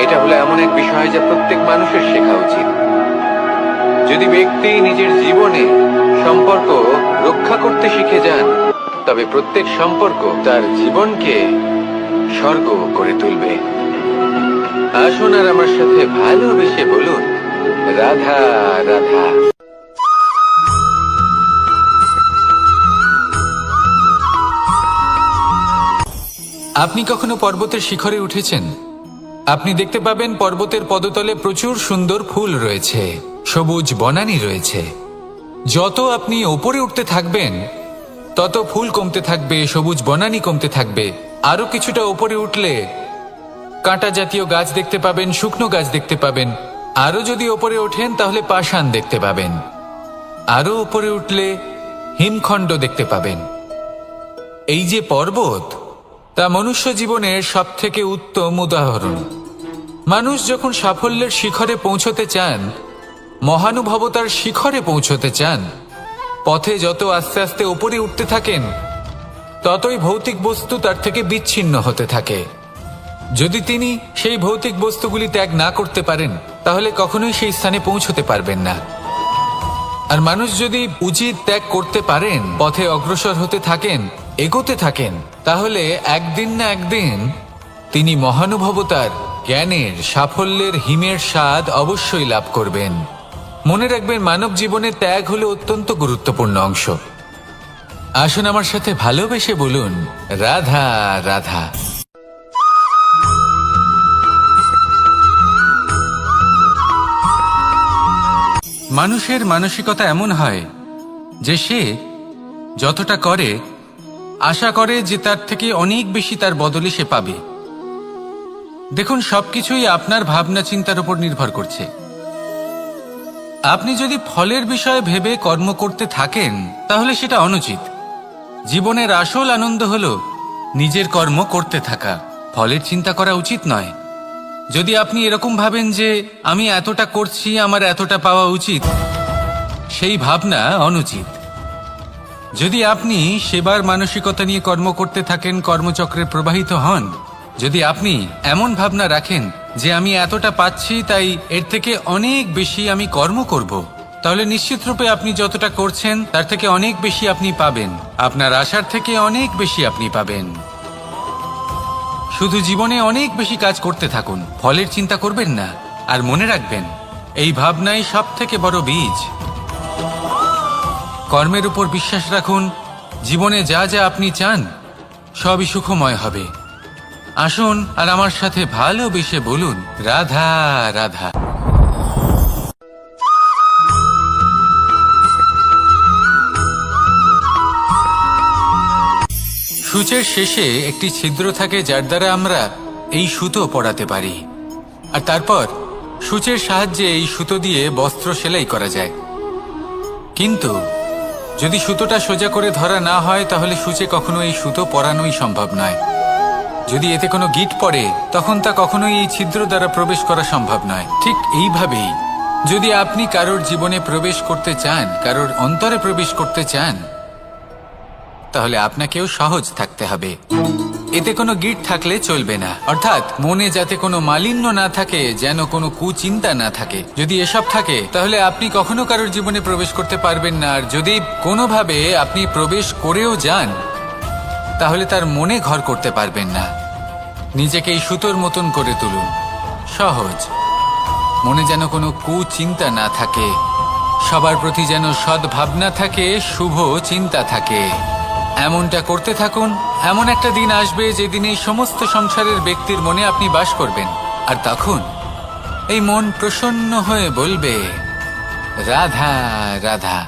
এটা হলো এমন এক বিষয় যা প্রত্যেক মানুষের শেখা উচিত। যদি ব্যক্তি নিজের জীবনে সম্পর্ক রক্ষা করতে শিখে যান, তবে প্রত্যেক সম্পর্ক তার জীবনকে স্বর্গ করে তুলবে। আসুন আর আমার সাথে ভালোবেসে বলুন, রাধা রাধা। আপনি কখনো পর্বতের শিখরে উঠেছেন? আপনি দেখতে পাবেন পর্বতের পদতলে প্রচুর সুন্দর ফুল রয়েছে, সবুজ বনানী রয়েছে। যত আপনি ওপরে উঠতে থাকবেন তত ফুল কমতে থাকবে, সবুজ বনানী কমতে থাকবে। আরো কিছুটা ওপরে উঠলে কাঁটা জাতীয় গাছ দেখতে পাবেন, শুকনো গাছ দেখতে পাবেন। আরো যদি ওপরে ওঠেন তাহলে পাষাণ দেখতে পাবেন। আরো ওপরে উঠলে হিমখণ্ড দেখতে পাবেন। এই যে পর্বত, তা মনুষ্য জীবনের সব থেকে উত্তম উদাহরণ। মানুষ যখন সাফল্যের শিখরে পৌঁছতে চান, মহানুভবতার শিখরে পৌঁছতে চান, পথে যত আস্তে আস্তে উপরে উঠতে থাকেন, ততই ভৌতিক বস্তু তার থেকে বিচ্ছিন্ন হতে থাকে। যদি তিনি সেই ভৌতিক বস্তুগুলি ত্যাগ না করতে পারেন, তাহলে কখনোই সেই স্থানে পৌঁছতে পারবেন না। আর মানুষ যদি উচিত ত্যাগ করতে পারেন, পথে অগ্রসর হতে থাকেন, এগোতে থাকেন, তাহলে একদিন না একদিন তিনি মহানুভবতার, জ্ঞানের, সাফল্যের হিমের স্বাদ অবশ্যই লাভ করবেন। মনে রাখবেন, মানব জীবনে ত্যাগ হলো অত্যন্ত গুরুত্বপূর্ণ অংশ। আসুন আমার সাথে ভালোবেসে বলুন, রাধা রাধা। মানুষের মানসিকতা এমন হয় যে সে যতটা করে আশা করে যে তার থেকে অনেক বেশি তার বদলে সে পাবে। দেখুন, সবকিছুই আপনার ভাবনা চিন্তার উপর নির্ভর করছে। আপনি যদি ফলের বিষয়ে ভেবে কর্ম করতে থাকেন, তাহলে সেটা অনুচিত। জীবনের আসল আনন্দ হলো নিজের কর্ম করতে থাকা, ফলের চিন্তা করা উচিত নয়। যদি আপনি এরকম ভাবেন যে আমি এতটা করছি, আমার এতটা পাওয়া উচিত, সেই ভাবনা অনুচিত। যদি আপনি সেবার মানসিকতা নিয়ে কর্ম করতে থাকেন, কর্মচক্রে প্রবাহিত হন, যদি আপনি এমন ভাবনা রাখেন যে আমি এতটা পাচ্ছি, তাই এর থেকে অনেক বেশি আমি কর্ম করব, তাহলে নিশ্চিতরূপে আপনি যতটা করছেন তার থেকে অনেক বেশি আপনি পাবেন। আপনার আশার থেকে অনেক বেশি আপনি পাবেন। শুধু জীবনে অনেক বেশি কাজ করতে থাকুন, ফলের চিন্তা করবেন না। আর মনে রাখবেন, এই ভাবনাই সব থেকে বড় বীজ। কর্মের উপর বিশ্বাস রাখুন। জীবনে যা যা আপনি চান সবই সুখময় হবে। আসুন আর আমার সাথে ভালোবেসে বলুন, রাধা রাধা। সূচের শেষে একটি ছিদ্র থাকে, যার দ্বারা আমরা এই সুতো পরাতে পারি। আর তারপর সূচের সাহায্যে এই সুতো দিয়ে বস্ত্র সেলাই করা যায়। কিন্তু যদি সুতোটা সোজা করে ধরা না হয়, তাহলে সূচে কখনো এই সুতো পরানোই সম্ভব নয়। যদি এতে কোনো গিঁট পড়ে, তখন তা কখনোই এই ছিদ্র দ্বারা প্রবেশ করা সম্ভব নয়। ঠিক এইভাবেই যদি আপনি কারোর জীবনে প্রবেশ করতে চান, কারোর অন্তরে প্রবেশ করতে চান, তাহলে আপনাকেও সহজ থাকতে হবে। এতে কোনো গিঁট থাকলে চলবে না, অর্থাৎ মনে যাতে কোনো মালিন্য না থাকে, যেন কোনো কুচিন্তা না থাকে। যদি এসব থাকে, তাহলে আপনি কখনো কারোর জীবনে প্রবেশ করতে পারবেন না। আর যদি কোনোভাবে আপনি প্রবেশ করেও যান, তাহলে তার মনে ঘর করতে পারবেন না। নিজেকে এই সুতোর মতন করে তুলুন, সহজ, মনে যেন কোনো কুচিন্তা না থাকে। সবার প্রতি যেন সদ্ভাবনা থাকে, শুভ চিন্তা থাকে। এমনটা করতে থাকুন। এমন একটা দিন আসবে যেদিন এই সমস্ত সংসারের ব্যক্তির মনে আপনি বাস করবেন, আর তখন এই মন প্রসন্ন হয়ে বলবে, রাধা রাধা।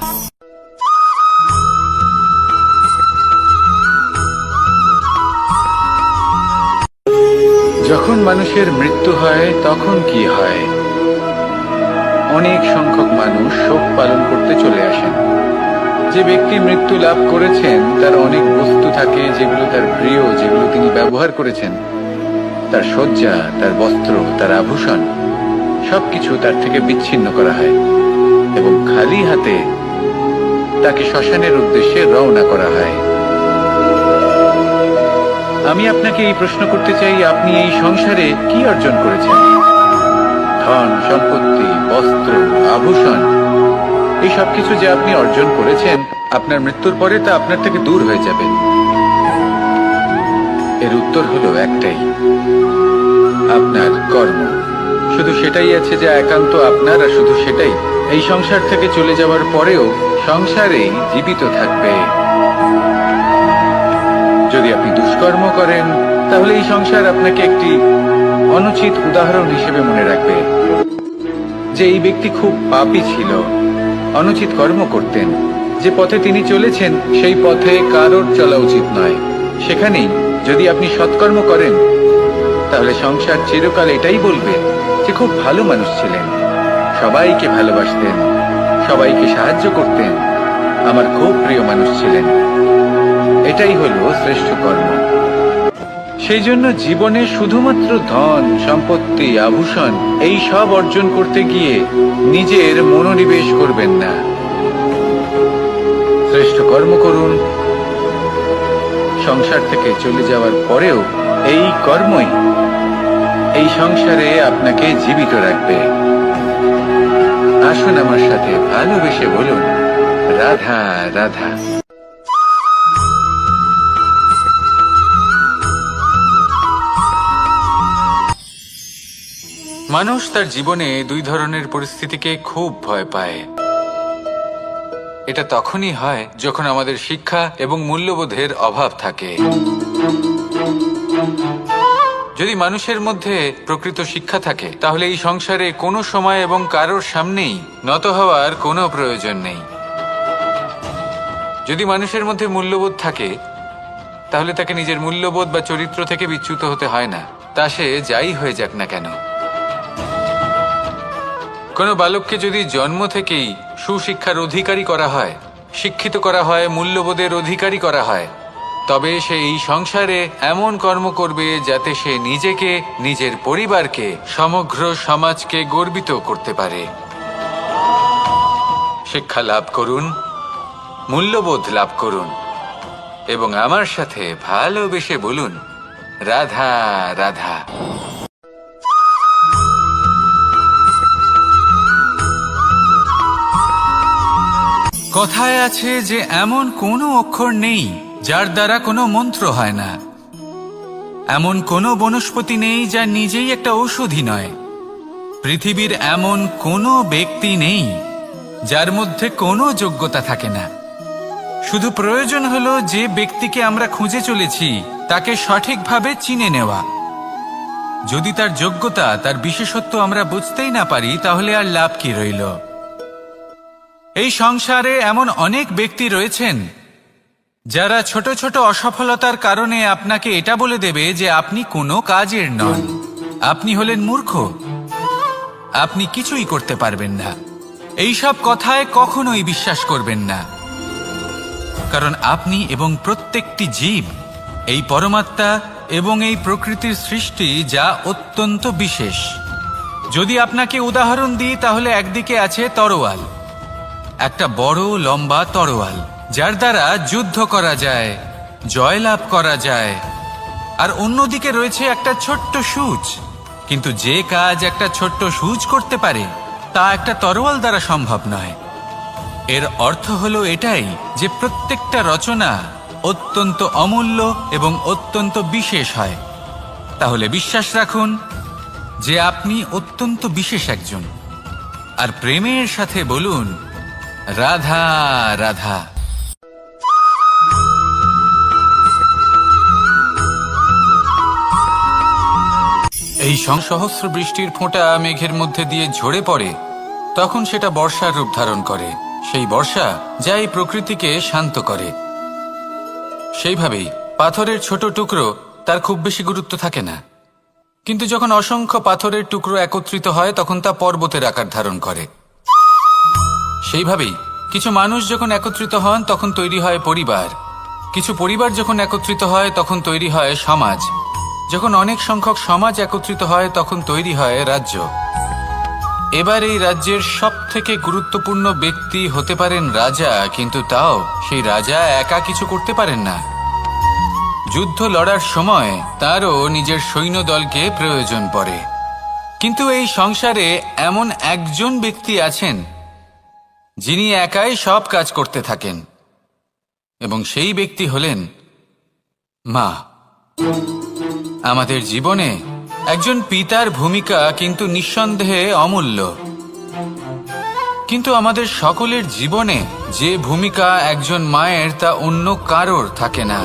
যখন মানুষের মৃত্যু হয় তখন কি হয়? অনেক সংখ্যক মানুষ শোক পালন করতে চলে আসেন। যে ব্যক্তি মৃত্যু লাভ করেছেন তার অনেক বস্তু থাকে যেগুলো তার প্রিয়, যেগুলো তিনি ব্যবহার করেছেন। তার শয্যা, তার বস্ত্র, তার আভূষণ সবকিছু তার থেকে বিচ্ছিন্ন করা হয় এবং খালি হাতে তাকে শ্মশানের উদ্দেশ্যে রওনা করা হয়। আমি আপনাকে এই প্রশ্ন করতে চাই, আপনি এই সংসারে কি অর্জন করেছেন? ধন সম্পত্তি, বস্ত্র, আভূষণ, এই সবকিছু যে আপনি অর্জন করেছেন, আপনার মৃত্যুর পরে তা আপনার থেকে দূর হয়ে যাবে। এর উত্তর হলো একটাই, আপনার কর্ম। শুধু সেটাই আছে যা একান্ত আপনার, আর শুধু সেটাই এই সংসার থেকে চলে যাওয়ার পরেও সংসারেই জীবিত থাকবে। যদি আপনি দুষ্কর্ম করেন তাহলে এই সংসার আপনাকে একটি অনুচিত উদাহরণ হিসেবে মনে রাখবে যে এই ব্যক্তি খুব পাপী ছিল, অনুচিত কর্ম করতেন। যে পথে তিনি চলেছেন সেই পথে কারোর চলা উচিত নয়। সেখানেই যদি আপনি সৎকর্ম করেন তাহলে সংসার চিরকাল এটাই বলবে যে খুব ভালো মানুষ ছিলেন, সবাইকে ভালোবাসতেন, সবাইকে সাহায্য করতেন, আমার খুব প্রিয় মানুষ ছিলেন। এটাই হলো শ্রেষ্ঠ কর্ম। সেই জন্য জীবনে শুধুমাত্র ধন সম্পত্তি, আভূষণ এই সব অর্জন করতে গিয়ে নিজের মনোনিবেশ করবেন না। শ্রেষ্ঠ কর্ম করুন। সংসার থেকে চলে যাওয়ার পরেও এই কর্মই এই সংসারে আপনাকে জীবিত রাখবে। আসুন আমার সাথে ভালোবেসে বলুন, রাধা রাধা। মানুষ তার জীবনে দুই ধরনের পরিস্থিতিকে খুব ভয় পায়। এটা তখনই হয় যখন আমাদের শিক্ষা এবং মূল্যবোধের অভাব থাকে। যদি মানুষের মধ্যে প্রকৃত শিক্ষা থাকে তাহলে এই সংসারে কোনো সময় এবং কারোর সামনেই নত হওয়ার কোনো প্রয়োজন নেই। যদি মানুষের মধ্যে মূল্যবোধ থাকে তাহলে তাকে নিজের মূল্যবোধ বা চরিত্র থেকে বিচ্যুত হতে হয় না, তা সে যাই হয়ে যাক না কেন। কোনো বালককে যদি জন্ম থেকেই সুশিক্ষার অধিকারী করা হয়, শিক্ষিত করা হয়, মূল্যবোধের অধিকারী করা হয়, তবে সে এই সংসারে এমন কর্ম করবে যাতে সে নিজেকে, নিজের পরিবারকে, সমগ্র সমাজকে গর্বিত করতে পারে। শিক্ষা লাভ করুন, মূল্যবোধ লাভ করুন এবং আমার সাথে ভালোবেসে বলুন, রাধা রাধা। কথায় আছে যে এমন কোনো অক্ষর নেই যার দ্বারা কোনো মন্ত্র হয় না। এমন কোনো বনস্পতি নেই যা নিজেই একটা ঔষধি নয়। পৃথিবীর এমন কোনো ব্যক্তি নেই যার মধ্যে কোনো যোগ্যতা থাকে না। শুধু প্রয়োজন হলো যে ব্যক্তিকে আমরা খুঁজে চলেছি তাকে সঠিকভাবে চিনে নেওয়া। যদি তার যোগ্যতা, তার বিশেষত্ব আমরা বুঝতেই না পারি তাহলে আর লাভ কি রইল? এই সংসারে এমন অনেক ব্যক্তি রয়েছেন যারা ছোট ছোট অসফলতার কারণে আপনাকে এটা বলে দেবে যে আপনি কোনো কাজের নন, আপনি হলেন মূর্খ, আপনি কিছুই করতে পারবেন না। এইসব কথায় কখনোই বিশ্বাস করবেন না, কারণ আপনি এবং প্রত্যেকটি জীব এই পরমাত্মা এবং এই প্রকৃতির সৃষ্টি, যা অত্যন্ত বিশেষ। যদি আপনাকে উদাহরণ দিই তাহলে একদিকে আছে তরোয়াল, একটা বড় লম্বা তরোয়াল যার দ্বারা যুদ্ধ করা যায়, জয়লাভ করা যায়। আর অন্যদিকে রয়েছে একটা ছোট্ট সূচ, কিন্তু যে কাজ একটা ছোট্ট সূচ করতে পারে তা একটা তরোয়াল দ্বারা সম্ভব নয়। এর অর্থ হলো এটাই যে প্রত্যেকটা রচনা অত্যন্ত অমূল্য এবং অত্যন্ত বিশেষ হয়। তাহলে বিশ্বাস রাখুন যে আপনি অত্যন্ত বিশেষ একজন, আর প্রেমের সাথে বলুন, রাধা রাধা। এই সহস্র বৃষ্টির ফোঁটা মেঘের মধ্যে দিয়ে ঝরে পড়ে, তখন সেটা বর্ষার রূপ ধারণ করে। সেই বর্ষা যা এই প্রকৃতিকে শান্ত করে। সেইভাবেই পাথরের ছোট টুকরো তার খুব বেশি গুরুত্ব থাকে না, কিন্তু যখন অসংখ্য পাথরের টুকরো একত্রিত হয় তখন তা পর্বতের আকার ধারণ করে। সেইভাবেই কিছু মানুষ যখন একত্রিত হন তখন তৈরি হয় পরিবার, কিছু পরিবার যখন একত্রিত হয় তখন তৈরি হয় সমাজ, যখন অনেক সংখ্যক সমাজ একত্রিত হয় তখন তৈরি হয় রাজ্য। এবার এই রাজ্যের সবথেকে গুরুত্বপূর্ণ ব্যক্তি হতে পারেন রাজা, কিন্তু তাও সেই রাজা একা কিছু করতে পারেন না। যুদ্ধ লড়ার সময় তারও নিজের সৈন্যদলকে প্রয়োজন পড়ে। কিন্তু এই সংসারে এমন একজন ব্যক্তি আছেন যিনি একাই সব কাজ করতে থাকেন, এবং সেই ব্যক্তি হলেন মা। আমাদের জীবনে একজন পিতার ভূমিকা কিন্তু নিঃসন্দেহে অমূল্য, কিন্তু আমাদের সকলের জীবনে যে ভূমিকা একজন মায়ের তা অন্য কারোর থাকে না।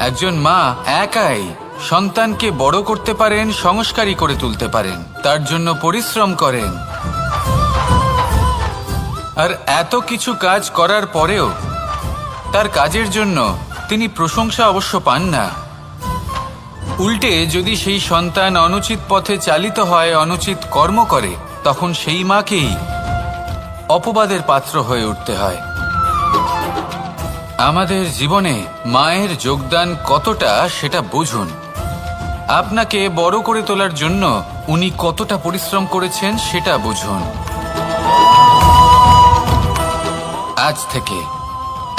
একজন মা একাই সন্তানকে বড় করতে পারেন, সংস্কারী করে তুলতে পারেন, তার জন্য পরিশ্রম করেন। আর এত কিছু কাজ করার পরেও তার কাজের জন্য তিনি প্রশংসা অবশ্য পান না। উল্টে যদি সেই সন্তান অনুচিত পথে চালিত হয়, অনুচিত কর্ম করে, তখন সেই মাকেই অপবাদের পাত্র হয়ে উঠতে হয়। আমাদের জীবনে মায়ের যোগদান কতটা সেটা বুঝুন। আপনাকে বড় করে তোলার জন্য উনি কতটা পরিশ্রম করেছেন সেটা বুঝুন। আজ থেকে,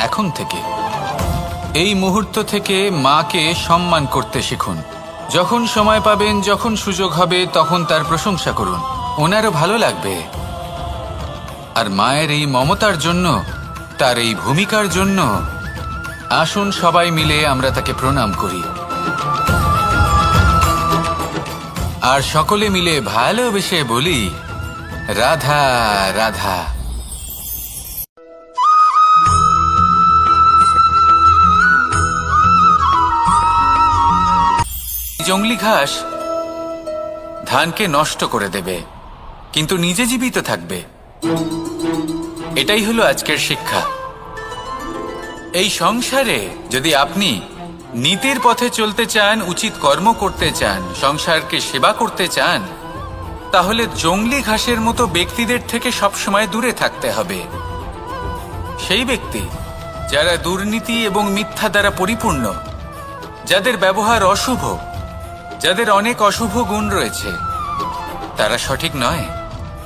এখন থেকে, এই মুহূর্ত থেকে মাকে সম্মান করতে শিখুন। যখন সময় পাবেন, যখন সুযোগ হবে, তখন তার প্রশংসা করুন, ওনারও ভালো লাগবে। আর মায়ের এই মমতার জন্য, তার এই ভূমিকার জন্য আসুন সবাই মিলে আমরা তাকে প্রণাম করি, আর সকলে মিলে ভালোবেসে বলি রাধা রাধা। জংলি ঘাস ধানকে নষ্ট করে দেবে, কিন্তু নিজে জীবিত থাকবে। এটাই হলো আজকের শিক্ষা। এই সংসারে যদি আপনি নীতির পথে চলতে চান, উচিত কর্ম করতে চান, সংসারকে সেবা করতে চান, তাহলে জংলি ঘাসের মতো ব্যক্তিদের থেকে সবসময় দূরে থাকতে হবে। সেই ব্যক্তি যারা দুর্নীতি এবং মিথ্যা দ্বারা পরিপূর্ণ, যাদের ব্যবহার অশুভ, যাদের অনেক অশুভ গুণ রয়েছে, তারা সঠিক নয়।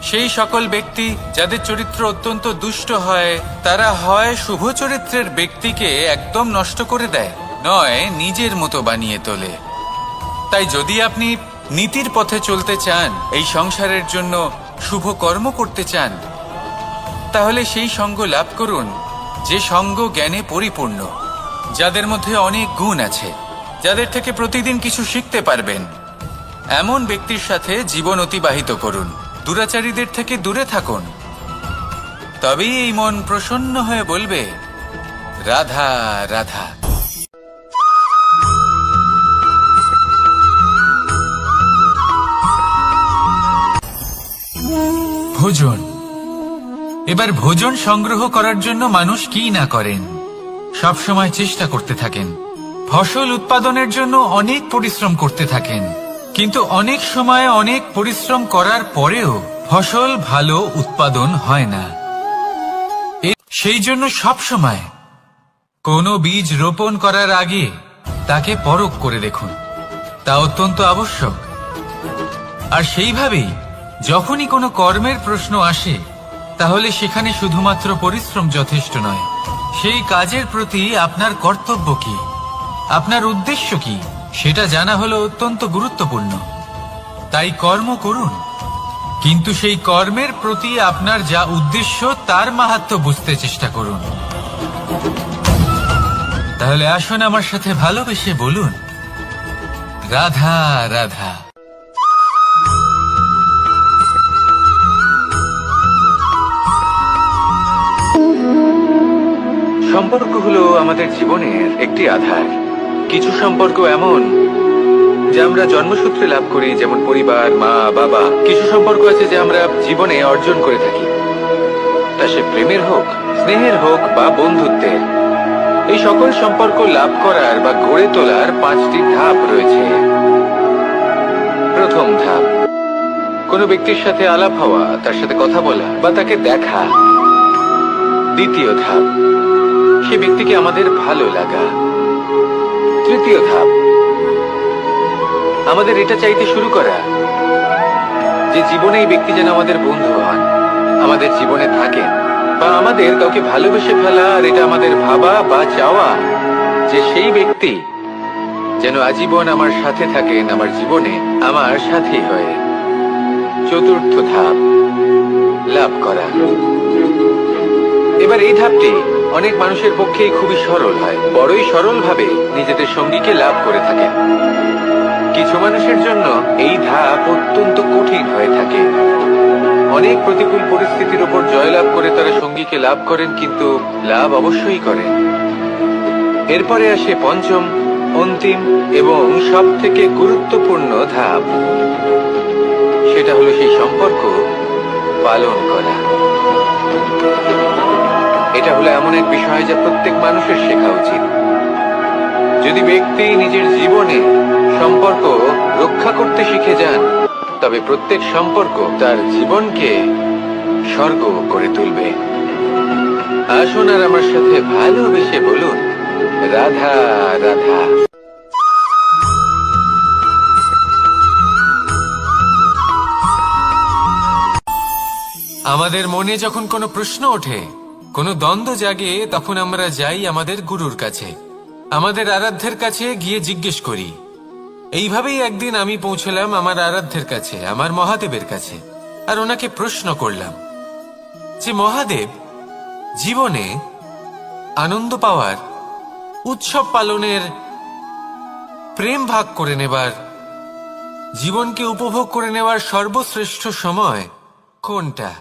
সেই সকল ব্যক্তি যাদের চরিত্র অত্যন্ত দুষ্ট হয়, তারা হয় শুভ চরিত্রের ব্যক্তিকে একদম নষ্ট করে দেয়, নয় নিজের মতো বানিয়ে তোলে। তাই যদি আপনি নীতির পথে চলতে চান, এই সংসারের জন্য শুভ কর্ম করতে চান, তাহলে সেই সঙ্গ লাভ করুন যে সঙ্গ জ্ঞানে পরিপূর্ণ, যাদের মধ্যে অনেক গুণ আছে, যাদের থেকে প্রতিদিন কিছু শিখতে পারবেন। এমন ব্যক্তির সাথে জীবন অতিবাহিত করুন, দুরাচারীদের থেকে দূরে থাকুন। তবেই এই মন প্রসন্ন হয়ে বলবে রাধা রাধা। ভোজন। এবার ভোজন সংগ্রহ করার জন্য মানুষ কি না করেন, সবসময় চেষ্টা করতে থাকেন। ফসল উৎপাদনের জন্য অনেক পরিশ্রম করতে থাকেন, কিন্তু অনেক সময় অনেক পরিশ্রম করার পরেও ফসল ভালো উৎপাদন হয় না। সেই জন্য সবসময় কোনো বীজ রোপণ করার আগে তাকে পরখ করে দেখুন, তা অত্যন্ত আবশ্যক। আর সেইভাবেই যখনই কোনো কর্মের প্রশ্ন আসে, তাহলে সেখানে শুধুমাত্র পরিশ্রম যথেষ্ট নয়। সেই কাজের প্রতি আপনার কর্তব্য কি, আপনার উদ্দেশ্য কি, সেটা জানা হলো অত্যন্ত গুরুত্বপূর্ণ। তাই কর্ম করুন, কিন্তু সেই কর্মের প্রতি আপনার যা উদ্দেশ্য তার মাহাত্ম্য বুঝতে চেষ্টা করুন। তাহলে আসুন আমার সাথে ভালোবেসে বলুন রাধা রাধা। সম্পর্ক হলো আমাদের জীবনের একটি আধার। কিছু সম্পর্ক এমন যা আমরা জন্মসূত্রে লাভ করি, যেমন পরিবার, মা, বাবা। কিছু সম্পর্ক আছে যা আমরা জীবনে অর্জন করে থাকি, তা সে প্রেমের হোক, স্নেহের হোক বা বন্ধুত্বের। এই সকল সম্পর্ক লাভ করার বা গড়ে তোলার 5টি ধাপ রয়েছে। প্রথম ধাপ, কোনো ব্যক্তির সাথে আলাপ হওয়া, তার সাথে কথা বলা বা তাকে দেখা। দ্বিতীয় ধাপ, সে ব্যক্তিকে আমাদের ভালো লাগা। তৃতীয় ধাপ, আমাদের এটা চাইতে শুরু করা যে জীবনে এই ব্যক্তি যেন আমাদের বন্ধু হন, আমাদের জীবনে থাকেন, বা আমাদের কাউকে ভালোবেসে ফেলা আর এটা আমাদের ভাবা বা চাওয়া যে সেই ব্যক্তি যেন আজীবন আমার সাথে থাকেন, আমার জীবনে আমার সাথী হয়ে। চতুর্থ ধাপ, লাভ করা। এবার এই ধাপটি অনেক মানুষের পক্ষেই খুবই সরল হয়, বড়ই সরলভাবে নিজেদের সঙ্গীকে লাভ করে থাকেন। কিছু মানুষের জন্য এই ধাপ অত্যন্ত কঠিন হয়ে থাকে। অনেক প্রতিকূল পরিস্থিতির উপর জয়লাভ করে তারা সঙ্গীকে লাভ করেন, কিন্তু লাভ অবশ্যই করেন। এরপরে আসে পঞ্চম, অন্তিম এবং সব থেকে গুরুত্বপূর্ণ ধাপ। সেটা হলো সেই সম্পর্ক পালন করা। এটা হলো এমন এক বিষয় যা প্রত্যেক মানুষের শেখা উচিত। যদি ব্যক্তি নিজের জীবনে সম্পর্ক রক্ষা করতে শিখে যান, তবে প্রত্যেক সম্পর্ক তার জীবনকে স্বর্গ করে তুলবে। আসুন আর আমার সাথে ভালোবেসে বলুন, রাধা রাধা। আমাদের মনে যখন কোনো প্রশ্ন ওঠে, কোনো দ্বন্দ্ব জাগে, তখন আমরা যাই আমাদের গুরুর কাছে, আমাদের আরাধ্যের কাছে গিয়ে জিজ্ঞেস করি। এইভাবেই একদিন আমি পৌঁছলাম আমার আরাধ্যের কাছে, আমার মহাদেবের কাছে, আর ওনাকে প্রশ্ন করলাম যে মহাদেব, জীবনে আনন্দ পাওয়ার, উৎসব পালনের, প্রেম ভাগ করে নেবার, জীবনকে উপভোগ করে নেওয়ার সর্বশ্রেষ্ঠ সময় কোনটা?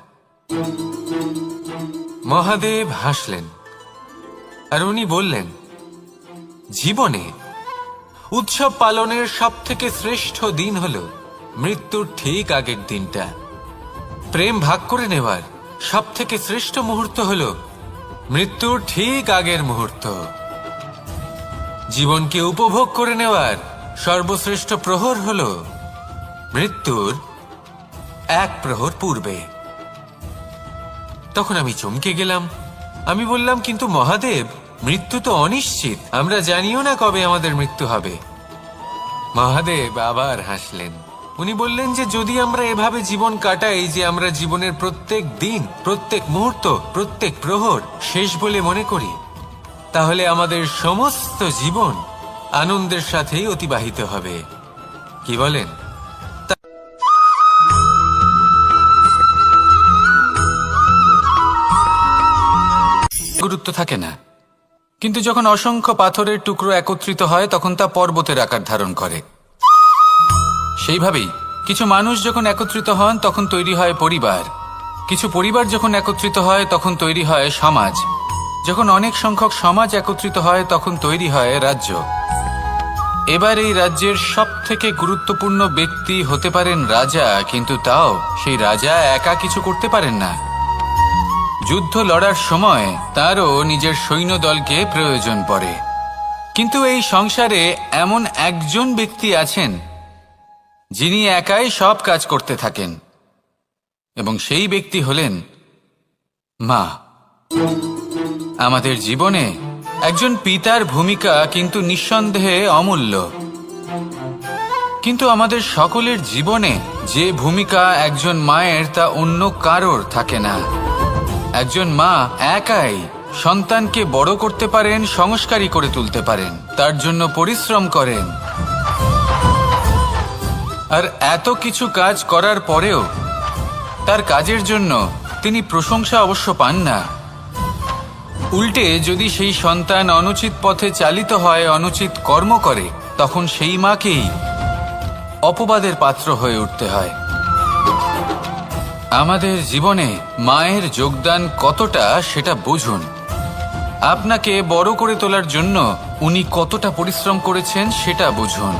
মহাদেব হাসলেন আর উনি বললেন, জীবনে উৎসব পালনের সব থেকে শ্রেষ্ঠ দিন হল মৃত্যুর ঠিক আগের দিনটা। প্রেম ভাগ করে নেওয়ার সব থেকে শ্রেষ্ঠ মুহূর্ত হল মৃত্যুর ঠিক আগের মুহূর্ত। জীবনকে উপভোগ করে নেওয়ার সর্বশ্রেষ্ঠ প্রহর হল মৃত্যুর 1 প্রহর পূর্বে। তখন আমি চমকে গেলাম। আমি বললাম, কিন্তু মহাদেব, মৃত্যু তো অনিশ্চিত, আমরা জানিও না কবে আমাদের মৃত্যু হবে। মহাদেব আবার হাসলেন। উনি বললেন যে যদি আমরা এভাবে জীবন কাটাই যে আমরা জীবনের প্রত্যেক দিন, প্রত্যেক মুহূর্ত, প্রত্যেক প্রহর শেষ বলে মনে করি, তাহলে আমাদের সমস্ত জীবন আনন্দের সাথেই অতিবাহিত হবে। কি বলেন? গুরুত্ব থাকে না, কিন্তু যখন অসংখ্য পাথরের টুকরো একত্রিত হয় তখন তা পর্বতের আকার ধারণ করে। সেইভাবেই কিছু মানুষ যখন একত্রিত হন তখন তৈরি হয় পরিবার, কিছু পরিবার যখন একত্রিত হয় তখন তৈরি হয় সমাজ, যখন অনেক সংখ্যক সমাজ একত্রিত হয় তখন তৈরি হয় রাজ্য। এবার এই রাজ্যের সব থেকে গুরুত্বপূর্ণ ব্যক্তি হতে পারেন রাজা, কিন্তু তাও সেই রাজা একা কিছু করতে পারেন না। যুদ্ধ লড়ার সময় তারও নিজের সৈন্যদলকে প্রয়োজন পড়ে। কিন্তু এই সংসারে এমন একজন ব্যক্তি আছেন যিনি একাই সব কাজ করতে থাকেন, এবং সেই ব্যক্তি হলেন মা। আমাদের জীবনে একজন পিতার ভূমিকা কিন্তু নিঃসন্দেহে অমূল্য, কিন্তু আমাদের সকলের জীবনে যে ভূমিকা একজন মায়ের তা অন্য কারোর থাকে না। একজন মা একাই সন্তানকে বড় করতে পারেন, সংস্কারী করে তুলতে পারেন, তার জন্য পরিশ্রম করেন, আর এত কিছু কাজ করার পরেও তার কাজের জন্য তিনি প্রশংসা অবশ্য পান না। উল্টে যদি সেই সন্তান অনুচিত পথে চালিত হয়, অনুচিত কর্ম করে, তখন সেই মাকেই অপবাদের পাত্র হয়ে উঠতে হয়। আমাদের জীবনে মায়ের যোগদান কতটা সেটা বুঝুন। আপনাকে বড় করে তোলার জন্য উনি কতটা পরিশ্রম করেছেন সেটা বুঝুন।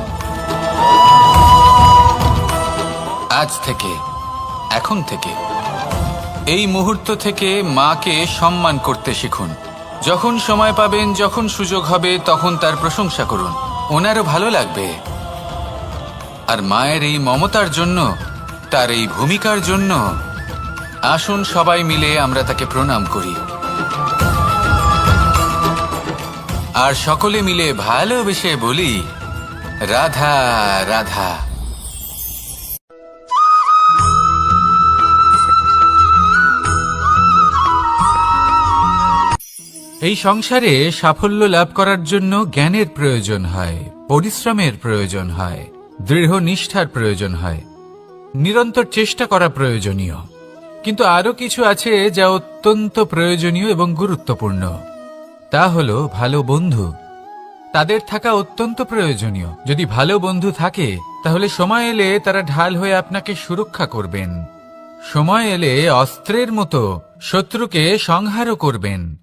আজ থেকে, এখন থেকে, এই মুহূর্ত থেকে মাকে সম্মান করতে শিখুন। যখন সময় পাবেন, যখন সুযোগ হবে, তখন তার প্রশংসা করুন। ওনারও ভালো লাগবে। আর মায়ের এই মমতার জন্য, তার এই ভূমিকার জন্য আসুন সবাই মিলে আমরা তাকে প্রণাম করি আর সকলে মিলে ভালোবেসে বলি, রাধা রাধা। এই সংসারে সাফল্য লাভ করার জন্য জ্ঞানের প্রয়োজন হয়, পরিশ্রমের প্রয়োজন হয়, দৃঢ় নিষ্ঠার প্রয়োজন হয়, নিরন্তর চেষ্টা করা প্রয়োজনীয়। কিন্তু আরো কিছু আছে যা অত্যন্ত প্রয়োজনীয় এবং গুরুত্বপূর্ণ। তা হলো ভালো বন্ধু। তাদের থাকা অত্যন্ত প্রয়োজনীয়। যদি ভালো বন্ধু থাকে তাহলে সময় এলে তারা ঢাল হয়ে আপনাকে সুরক্ষা করবেন। সময় এলে অস্ত্রের মতো শত্রুকে সংহারও করবেন।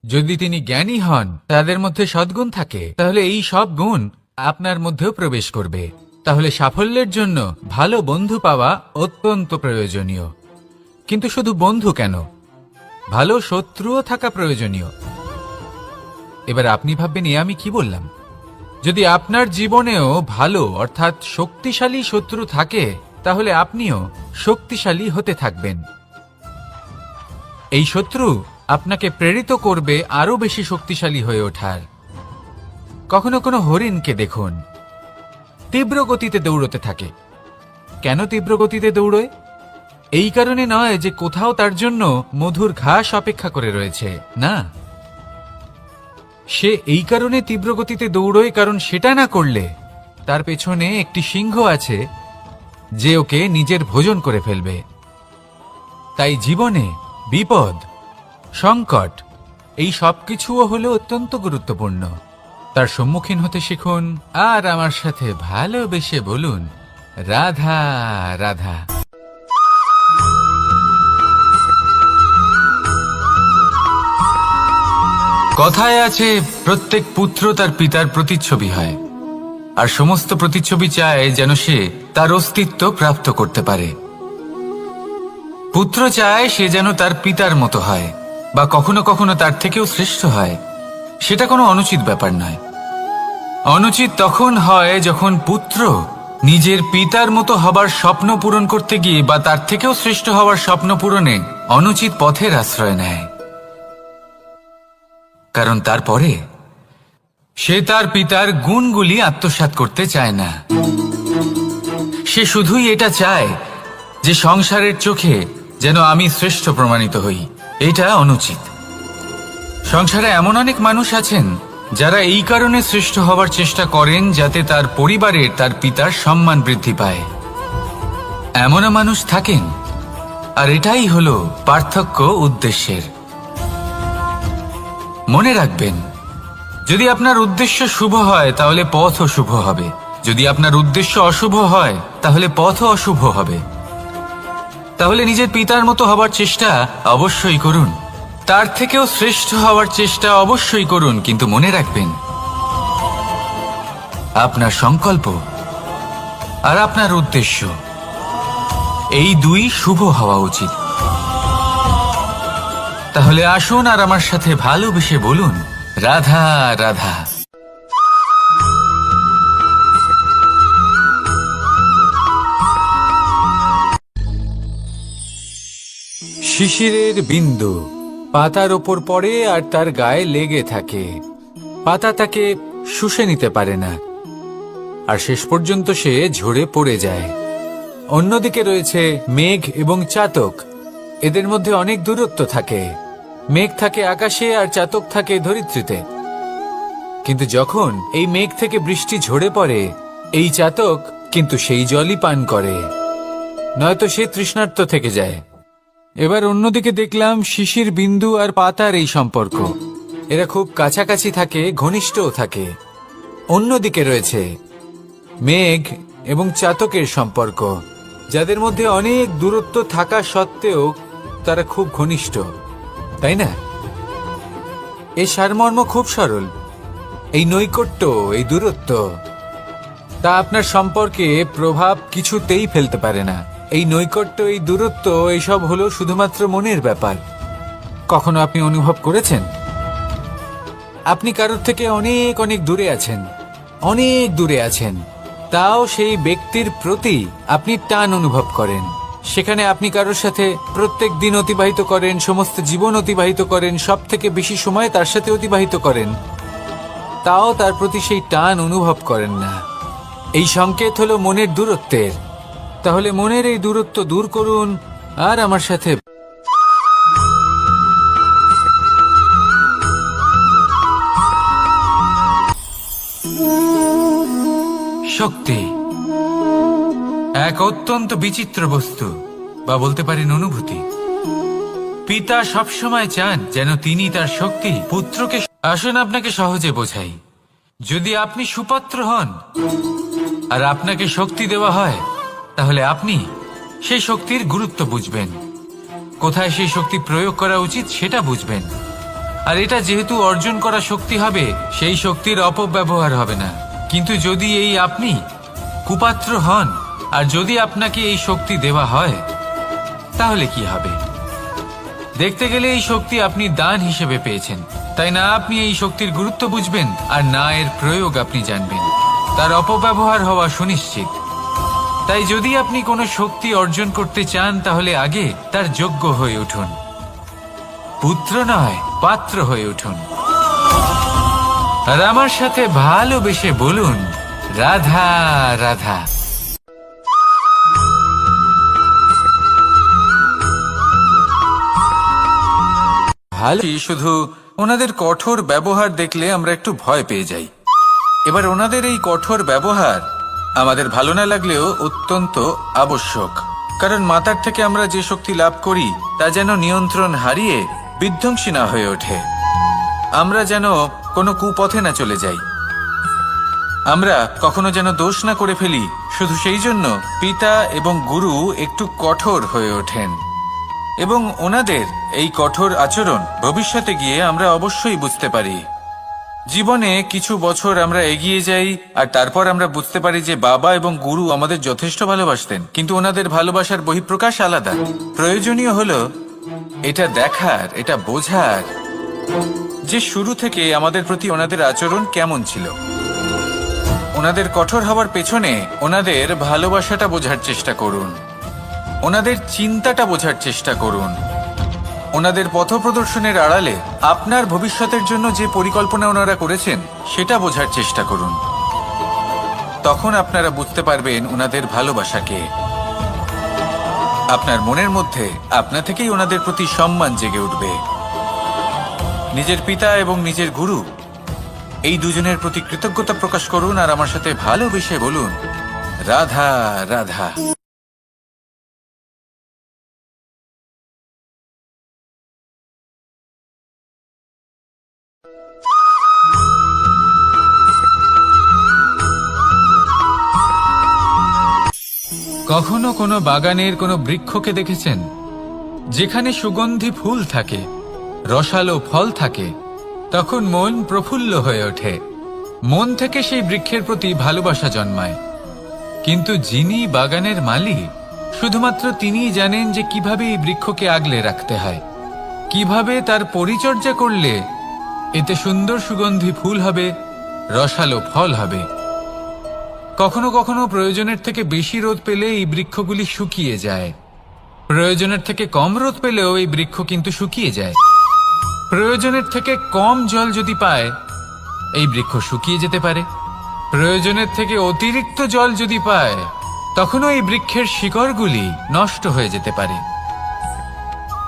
যদি তিনি জ্ঞানী হন, তাদের মধ্যে সদ্গুণ থাকে, তাহলে এই সব গুণ আপনার মধ্যেও প্রবেশ করবে। তাহলে সাফল্যের জন্য ভালো বন্ধু পাওয়া অত্যন্ত প্রয়োজনীয়। কিন্তু শুধু বন্ধু কেন, ভালো শত্রুও থাকা প্রয়োজনীয়। এবার আপনি ভাববেন, আমি কি বললাম? যদি আপনার জীবনেও ভালো অর্থাৎ শক্তিশালী শত্রু থাকে, তাহলে আপনিও শক্তিশালী হতে থাকবেন। এই শত্রু আপনাকে প্রেরিত করবে আরো বেশি শক্তিশালী হয়ে ওঠার। কখনো কোনো হরিণকে দেখুন, তীব্র গতিতে দৌড়তে থাকে। কেন তীব্র গতিতে দৌড়য়? এই কারণে নয় যে কোথাও তার জন্য মধুর ঘাস অপেক্ষা করে রয়েছে, না। সে এই কারণে তীব্র গতিতে দৌড়য় কারণ সেটা না করলে তার পেছনে একটি সিংহ আছে যে ওকে নিজের ভোজন করে ফেলবে। তাই জীবনে বিপদ, সংকট, এই সবকিছুও হলো অত্যন্ত গুরুত্বপূর্ণ। তার সম্মুখীন হতে শিখুন আর আমার সাথে ভালোবেসে বলুন, রাধা রাধা। কথায় আছে, প্রত্যেক পুত্র তার পিতার প্রতিচ্ছবি হয়, আর সমস্ত প্রতিচ্ছবি চায় যেন সে তার অস্তিত্ব প্রাপ্ত করতে পারে। পুত্র চায় সে যেন তার পিতার মতো হয়, বা কখনো কখনো তার থেকেও শ্রেষ্ঠ হয়। সেটা কোনো অনুচিত ব্যাপার নয়। অনুচিত তখন হয় যখন পুত্র নিজের পিতার মতো হবার স্বপ্ন পূরণ করতে গিয়ে বা তার থেকেও শ্রেষ্ঠ হওয়ার স্বপ্ন পূরণে অনুচিত পথের আশ্রয় নেয়। কারণ তারপরে সে তার পিতার গুণগুলি আত্মসাৎ করতে চায় না। সে শুধুই এটা চায় যে সংসারের চোখে যেন আমি শ্রেষ্ঠ প্রমাণিত হই। এটা অনুচিত। সংসারে এমন অনেক মানুষ আছেন যারা এই কারণে শ্রেষ্ঠ হওয়ার চেষ্টা করেন যাতে তার পরিবারের, তার পিতার সম্মান বৃদ্ধি পায়। এমনও মানুষ থাকেন, আর এটাই হলো পার্থক্য উদ্দেশ্যের। মনে রাখবেন, যদি আপনার উদ্দেশ্য শুভ হয় তাহলে পথও শুভ হবে। যদি আপনার উদ্দেশ্য অশুভ হয় তাহলে পথও অশুভ হবে। তাহলে নিজের পিতার মতো হবার চেষ্টা অবশ্যই করুন, তার থেকেও শ্রেষ্ঠ হওয়ার চেষ্টা অবশ্যই করুন, কিন্তু মনে রাখবেন আপনার সংকল্প আর আপনার উদ্দেশ্য এই দুই শুভ হওয়া উচিত। তাহলে আসুন আর আমার সাথে ভালোবেসে বলুন, রাধা রাধা। শিশিরের বিন্দু পাতার ওপর পড়ে আর তার গায়ে লেগে থাকে। পাতা তাকে শুষে নিতে পারে না, আর শেষ পর্যন্ত সে ঝরে পড়ে যায়। অন্যদিকে রয়েছে মেঘ এবং চাতক। এদের মধ্যে অনেক দূরত্ব থাকে। মেঘ থাকে আকাশে আর চাতক থাকে ধরিত্রীতে। কিন্তু যখন এই মেঘ থেকে বৃষ্টি ঝরে পড়ে, এই চাতক কিন্তু সেই জলই পান করে, নয়তো সে তৃষ্ণার্ত থেকে যায়। এবার অন্যদিকে দেখলাম শিশির বিন্দু আর পাতার এই সম্পর্ক। এরা খুব কাছাকাছি থাকে, ঘনিষ্ঠও থাকে। অন্যদিকে রয়েছে মেঘ এবং চাতকের সম্পর্ক, যাদের মধ্যে অনেক দূরত্ব থাকা সত্ত্বেও তারা খুব ঘনিষ্ঠ, তাই না? এই সারমর্ম খুব সরল। এই নৈকট্য, এই দূরত্ব, তা আপনার সম্পর্কে প্রভাব কিছুতেই ফেলতে পারে না। এই নৈকট্য, এই দূরত্ব, এইসব হলো শুধুমাত্র মনের ব্যাপার। কখনো আপনি অনুভব করেছেন আপনি কারোর থেকে অনেক অনেক দূরে আছেন, অনেক দূরে আছেন, তাও সেই ব্যক্তির প্রতি আপনি টান অনুভব করেন। সেখানে আপনি কারোর সাথে প্রত্যেক দিন অতিবাহিত করেন, সমস্ত জীবন অতিবাহিত করেন, সব থেকে বেশি সময় তার সাথে অতিবাহিত করেন, তাও তার প্রতি সেই টান অনুভব করেন না। এই সংকেত হলো মনের দূরত্বের। তাহলে মনের এই দূরত্ব দূর করুন আর আমার সাথে শক্তি এক অত্যন্ত বিচিত্র বস্তু, বা বলতে পারেন অনুভূতি। পিতা সবসময় চান যেন তিনি তার শক্তি পুত্রকে। আসুন আপনাকে সহজে বোঝাই। যদি আপনি সুপাত্র হন আর আপনাকে শক্তি দেওয়া হয়, তাহলে আপনি সেই শক্তির গুরুত্ব বুঝবেন, কোথায় সেই শক্তি প্রয়োগ করা উচিত সেটা বুঝবেন। আর এটা যেহেতু অর্জন করা শক্তি হবে, সেই শক্তির অপব্যবহার হবে না। কিন্তু যদি এই আপনি কুপাত্র হন আর যদি আপনাকে এই শক্তি দেওয়া হয়, তাহলে কি হবে? দেখতে গেলে এই শক্তি আপনি দান হিসেবে পেয়েছেন, তাই না আপনি এই শক্তির গুরুত্ব বুঝবেন আর না এর প্রয়োগ আপনি জানবেন। তার অপব্যবহার হওয়া সুনিশ্চিত। তাই যদি আপনি কোনো শক্তি অর্জন করতে চান, তাহলে আগে তার যোগ্য হয়ে উঠুন। পুত্র নয়, পাত্র হয়ে উঠুন। আর আমার সাথে ভালোবেসে বলুন, রাধা রাধা। ভালো, শুধু ওনাদের কঠোর ব্যবহার দেখলে আমরা একটু ভয় পেয়ে যাই। এবার ওনাদের এই কঠোর ব্যবহার আমাদের ভালো না লাগলেও অত্যন্ত আবশ্যক, কারণ মাতার থেকে আমরা যে শক্তি লাভ করি তা যেন নিয়ন্ত্রণ হারিয়ে বিধ্বংসী না হয়ে ওঠে। আমরা যেন কোনো কুপথে না চলে যাই, আমরা কখনো যেন দোষ না করে ফেলি। শুধু সেই জন্য পিতা এবং গুরু একটু কঠোর হয়ে ওঠেন, এবং ওনাদের এই কঠোর আচরণ ভবিষ্যতে গিয়ে আমরা অবশ্যই বুঝতে পারি। জীবনে কিছু বছর আমরা এগিয়ে যাই আর তারপর আমরা বুঝতে পারি যে বাবা এবং গুরু আমাদের যথেষ্ট ভালোবাসতেন, কিন্তু ওনাদের ভালোবাসার বহিঃপ্রকাশ আলাদা। প্রয়োজনীয় হলো এটা দেখার, এটা বোঝার যে শুরু থেকে আমাদের প্রতি ওনাদের আচরণ কেমন ছিল। ওনাদের কঠোর হওয়ার পেছনে ওনাদের ভালোবাসাটা বোঝার চেষ্টা করুন, ওনাদের চিন্তাটা বোঝার চেষ্টা করুন, ওনাদের পথপ্রদর্শনের আড়ালে আপনার ভবিষ্যতের জন্য যে পরিকল্পনা ওনারা করেছেন সেটা বোঝার চেষ্টা করুন। তখন আপনারা বুঝতে পারবেন ওনাদের ভালোবাসাকে। আপনার মনের মধ্যে আপনা থেকেই ওনাদের প্রতি সম্মান জেগে উঠবে। নিজের পিতা এবং নিজের গুরু এই দুজনের প্রতি কৃতজ্ঞতা প্রকাশ করুন আর আমার সাথে ভালোবেসে বলুন, রাধা রাধা। কখনো কোনো বাগানের কোনো বৃক্ষকে দেখেছেন যেখানে সুগন্ধি ফুল থাকে, রসালো ফল থাকে? তখন মন প্রফুল্ল হয়ে ওঠে, মন থেকে সেই বৃক্ষের প্রতি ভালোবাসা জন্মায়। কিন্তু যিনি বাগানের মালিক, শুধুমাত্র তিনিই জানেন যে কিভাবে এই বৃক্ষকে আগলে রাখতে হয়, কিভাবে তার পরিচর্যা করলে এতে সুন্দর সুগন্ধি ফুল হবে, রসালো ফল হবে। কখনো কখনো প্রয়োজনের থেকে বেশি রোদ পেলে এই বৃক্ষগুলি শুকিয়ে যায়, প্রয়োজনের থেকে কম রোদ পেলেও এই বৃক্ষ কিন্তু শুকিয়ে যায়। প্রয়োজনের থেকে কম জল যদি পায়, এই বৃক্ষ শুকিয়ে যেতে পারে। প্রয়োজনের থেকে অতিরিক্ত জল যদি পায়, তখনও এই বৃক্ষের শিকড়গুলি নষ্ট হয়ে যেতে পারে।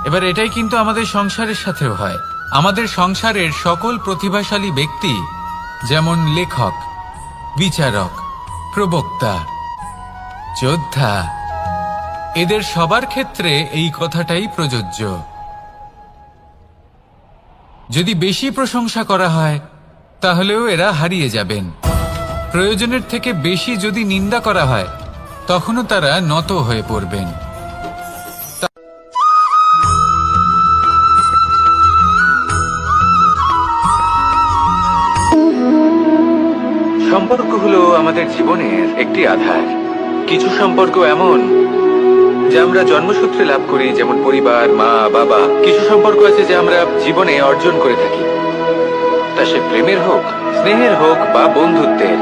এবার এটাই কিন্তু আমাদের সংসারের সাথেও হয়। আমাদের সংসারের সকল প্রতিভাশালী ব্যক্তি, যেমন লেখক, বিচারক, প্রবক্তা, যোদ্ধা, এদের সবার ক্ষেত্রে এই কথাটাই প্রযোজ্য। যদি বেশি প্রশংসা করা হয়, তাহলেও এরা হারিয়ে যাবেন। প্রয়োজনের থেকে বেশি যদি নিন্দা করা হয়, তখনও তারা নত হয়ে পড়বেন। আমাদের জীবনের একটি আধার। কিছু সম্পর্ক এমন যা আমরা জন্মসূত্রে লাভ করি, যেমন পরিবার, মা, বাবা। কিছু সম্পর্ক আছে যা আমরা জীবনে অর্জন করে থাকি, তা সে প্রেমের হোক, স্নেহের হোক বা বন্ধুত্বের।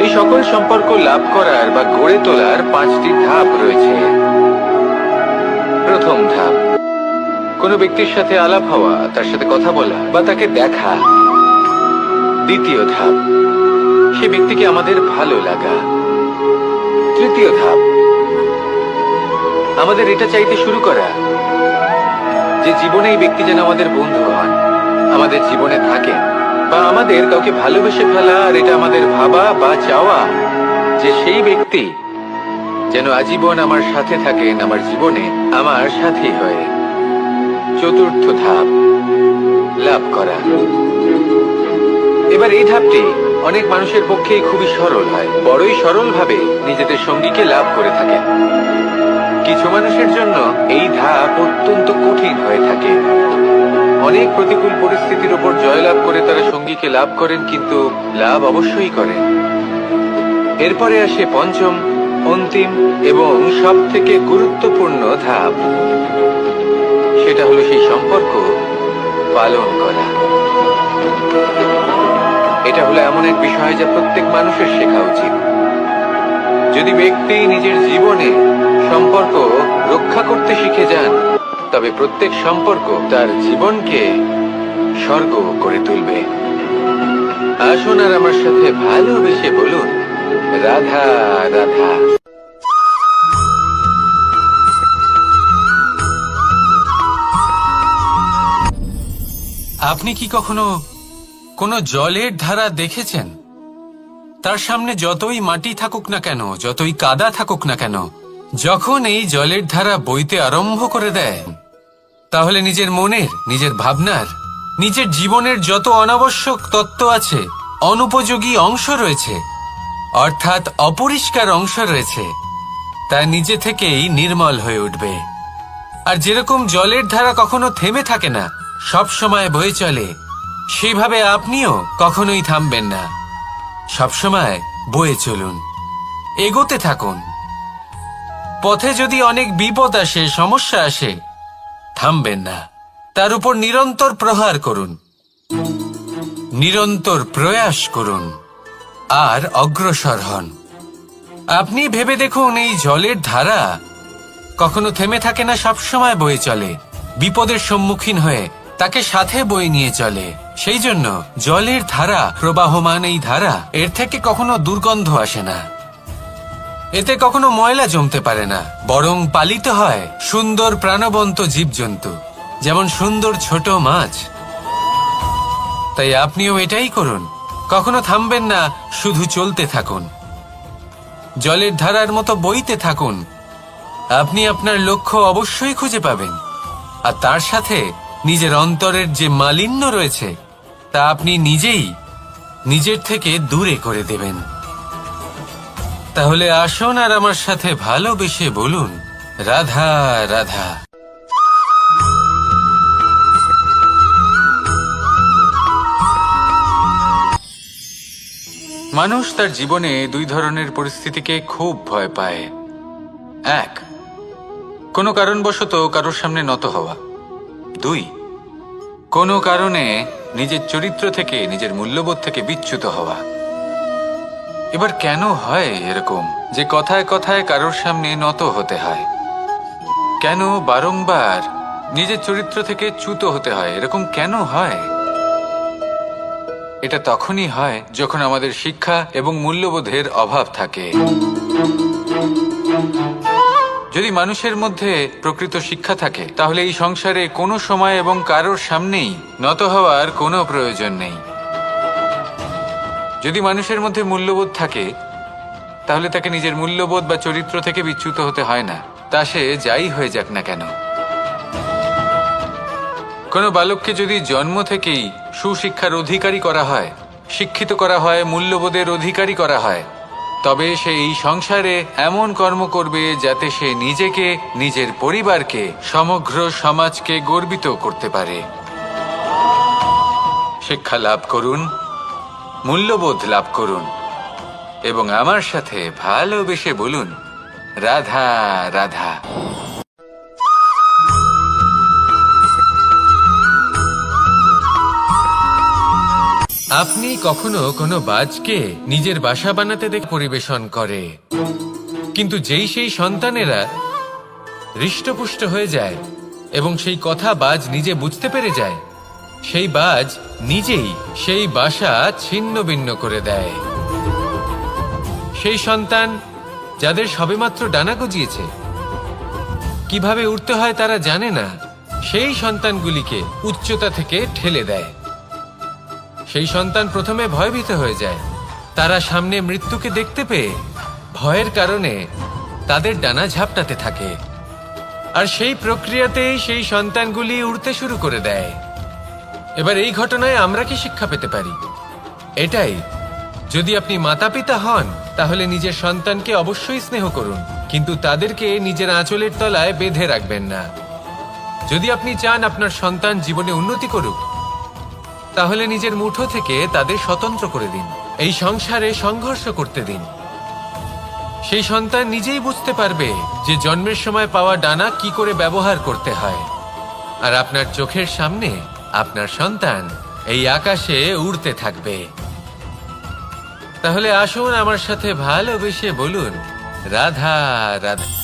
এই সকল সম্পর্ক লাভ করার বা গড়ে তোলার 5টি ধাপ রয়েছে। প্রথম ধাপ, কোনো ব্যক্তির সাথে আলাপ হওয়া, তার সাথে কথা বলা বা তাকে দেখা। দ্বিতীয় ধাপ, সে ব্যক্তিকে আমাদের ভালো লাগা। তৃতীয় ধাপ, আমাদের এটা চাইতে শুরু করা যে জীবনে এই ব্যক্তি যেন আমাদের বন্ধু হন, আমাদের জীবনে থাকেন, বা আমাদের কাউকে ভালোবেসে ফেলা। আর এটা আমাদের ভাবা বা চাওয়া যে সেই ব্যক্তি যেন আজীবন আমার সাথে থাকেন, আমার জীবনে আমার সাথী হয়ে। চতুর্থ ধাপ, লাভ করা। এবার এই ধাপটি অনেক মানুষের পক্ষেই খুবই সরল হয়, বড়ই সরলভাবে নিজেদের সঙ্গীকে লাভ করে থাকেন। কিছু মানুষের জন্য এই ধাপ অত্যন্ত কঠিন হয়ে থাকে। অনেক প্রতিকূল পরিস্থিতির উপর জয়লাভ করে তারা সঙ্গীকে লাভ করেন, কিন্তু লাভ অবশ্যই করেন। এরপরে আসে পঞ্চম, অন্তিম এবং সব থেকে গুরুত্বপূর্ণ ধাপ। সেটা হলো সেই সম্পর্ক পালন করা। এটা হলো এমন এক বিষয় যা প্রত্যেক মানুষের শেখা উচিত। যদি ব্যক্তি নিজের জীবনে সম্পর্ক রক্ষা করতে শিখে যান, তবে প্রত্যেক সম্পর্ক তার জীবনকে স্বর্গ করে তুলবে। আসুন আর আমার সাথে ভালোবেসে বলুন, রাধা রাধা। আপনি কি কখনো কোনো জলের ধারা দেখেছেন? তার সামনে যতই মাটি থাকুক না কেন, যতই কাদা থাকুক না কেন, যখন এই জলের ধারা বইতে আরম্ভ করে দেয়, তাহলে নিজের মনের, নিজের ভাবনার, নিজের জীবনের যত অনাবশ্যক তত্ত্ব আছে, অনুপযোগী অংশ রয়েছে, অর্থাৎ অপরিষ্কার অংশ রয়েছে, তা নিজে থেকেই নির্মল হয়ে উঠবে। আর যেরকম জলের ধারা কখনো থেমে থাকে না, সব সময় বয়ে চলে, সেইভাবে আপনিও কখনোই থামবেন না। সবসময় বয়ে চলুন, এগোতে থাকুন। পথে যদি অনেক বিপদ আসে, সমস্যা আসে, থামবেন না, তার উপর নিরন্তর প্রহার করুন, নিরন্তর প্রয়াস করুন আর অগ্রসর হন। আপনি ভেবে দেখুন, এই জলের ধারা কখনো থেমে থাকে না, সবসময় বয়ে চলে, বিপদের সম্মুখীন হয়ে তাকে সাথে বয়ে নিয়ে চলে। সেই জন্য জলের ধারা, প্রবাহমান এই ধারা, এর থেকে কখনো দুর্গন্ধ আসে না, এতে কখনো ময়লা জমতে পারে না, বরং পালিত হয় সুন্দর প্রাণবন্ত জীবজন্তু, যেমন সুন্দর ছোট মাছ। তাই আপনিও এটাই করুন, কখনো থামবেন না, শুধু চলতে থাকুন, জলের ধারার মতো বইতে থাকুন। আপনি আপনার লক্ষ্য অবশ্যই খুঁজে পাবেন, আর তার সাথে নিজের অন্তরের যে মালিন্য রয়েছে তা আপনি নিজেই নিজের থেকে দূরে করে দেবেন। তাহলে আসুন আর আমার সাথে ভালোবেসে বলুন, রাধা রাধা। মানুষ তার জীবনে দুই ধরনের পরিস্থিতিকে খুব ভয় পায়। এক, কোনো কারণবশত কারোর সামনে নত হওয়া। দুই, কোনো কারণে নিজের চরিত্র থেকে, নিজের মূল্যবোধ থেকে বিচ্যুত হওয়া। এবার কেন হয় এরকম যে কথায় কথায় কারোর সামনে নত হতে হয়? কেন বারংবার নিজের চরিত্র থেকে চ্যুত হতে হয়? এরকম কেন হয়? এটা তখনই হয় যখন আমাদের শিক্ষা এবং মূল্যবোধের অভাব থাকে। যদি মানুষের মধ্যে প্রকৃত শিক্ষা থাকে, তাহলে এই সংসারে কোনো সময় এবং কারোর সামনেই নত হওয়ার কোনো প্রয়োজন নেই। যদি মানুষের মধ্যে মূল্যবোধ থাকে, তাহলে তাকে নিজের মূল্যবোধ বা চরিত্র থেকে বিচ্যুত হতে হয় না, তা সে যাই হয়ে যাক না কেন। কোনো বালককে যদি জন্ম থেকেই সুশিক্ষার অধিকারী করা হয়, শিক্ষিত করা হয়, মূল্যবোধের অধিকারী করা হয়, তবে সে এই সংসারে এমন কর্ম করবে যাতে সে নিজেকে, নিজের পরিবারকে, সমগ্র সমাজকে গর্বিত করতে পারে। শিক্ষা লাভ করুন, মূল্যবোধ লাভ করুন, এবং আমার সাথে ভালোবেসে বলুন, রাধা রাধা। আপনি কখনো কোনো বাজকে নিজের বাসা বানাতে দেখে পরিবেশন করে, কিন্তু যেই সেই সন্তানেরা হৃষ্টপুষ্ট হয়ে যায় এবং সেই কথা বাজ নিজে বুঝতে পেরে যায়, সেই বাজ নিজেই সেই বাসা ছিন্ন ভিন্ন করে দেয়। সেই সন্তান যাদের সবেমাত্র ডানা গজিয়েছে, কিভাবে উড়তে হয় তারা জানে না, সেই সন্তানগুলিকে উচ্চতা থেকে ঠেলে দেয়। সেই সন্তান প্রথমে ভয়ভীত হয়ে যায়। তারা সামনে মৃত্যুকে দেখতে পেয়ে ভয়ের কারণে তাদের ডানা ঝাপটাতে থাকে, আর সেই প্রক্রিয়াতেই সেই সন্তানগুলি উড়তে শুরু করে দেয়। এবার এই ঘটনায় আমরা কি শিক্ষা পেতে পারি? এটাই, যদি আপনি মাতা পিতা হন তাহলে নিজের সন্তানকে অবশ্যই স্নেহ করুন, কিন্তু তাদেরকে নিজের আঁচলের তলায় বেঁধে রাখবেন না। যদি আপনি চান আপনার সন্তান জীবনে উন্নতি করুক, তাহলে নিজের মুঠো থেকে তাদের স্বতন্ত্র করে দিন, এই সংসারে সংঘর্ষ করতে দিন। সেই সন্তান নিজেই বুঝতে পারবে যে জন্মের সময় পাওয়া ডানা কি করে ব্যবহার করতে হয়। আর আপনার চোখের সামনে আপনার সন্তান এই আকাশে উড়তে থাকবে। তাহলে আসুন আমার সাথে ভালোবেসে বলুন, রাধা রাধা।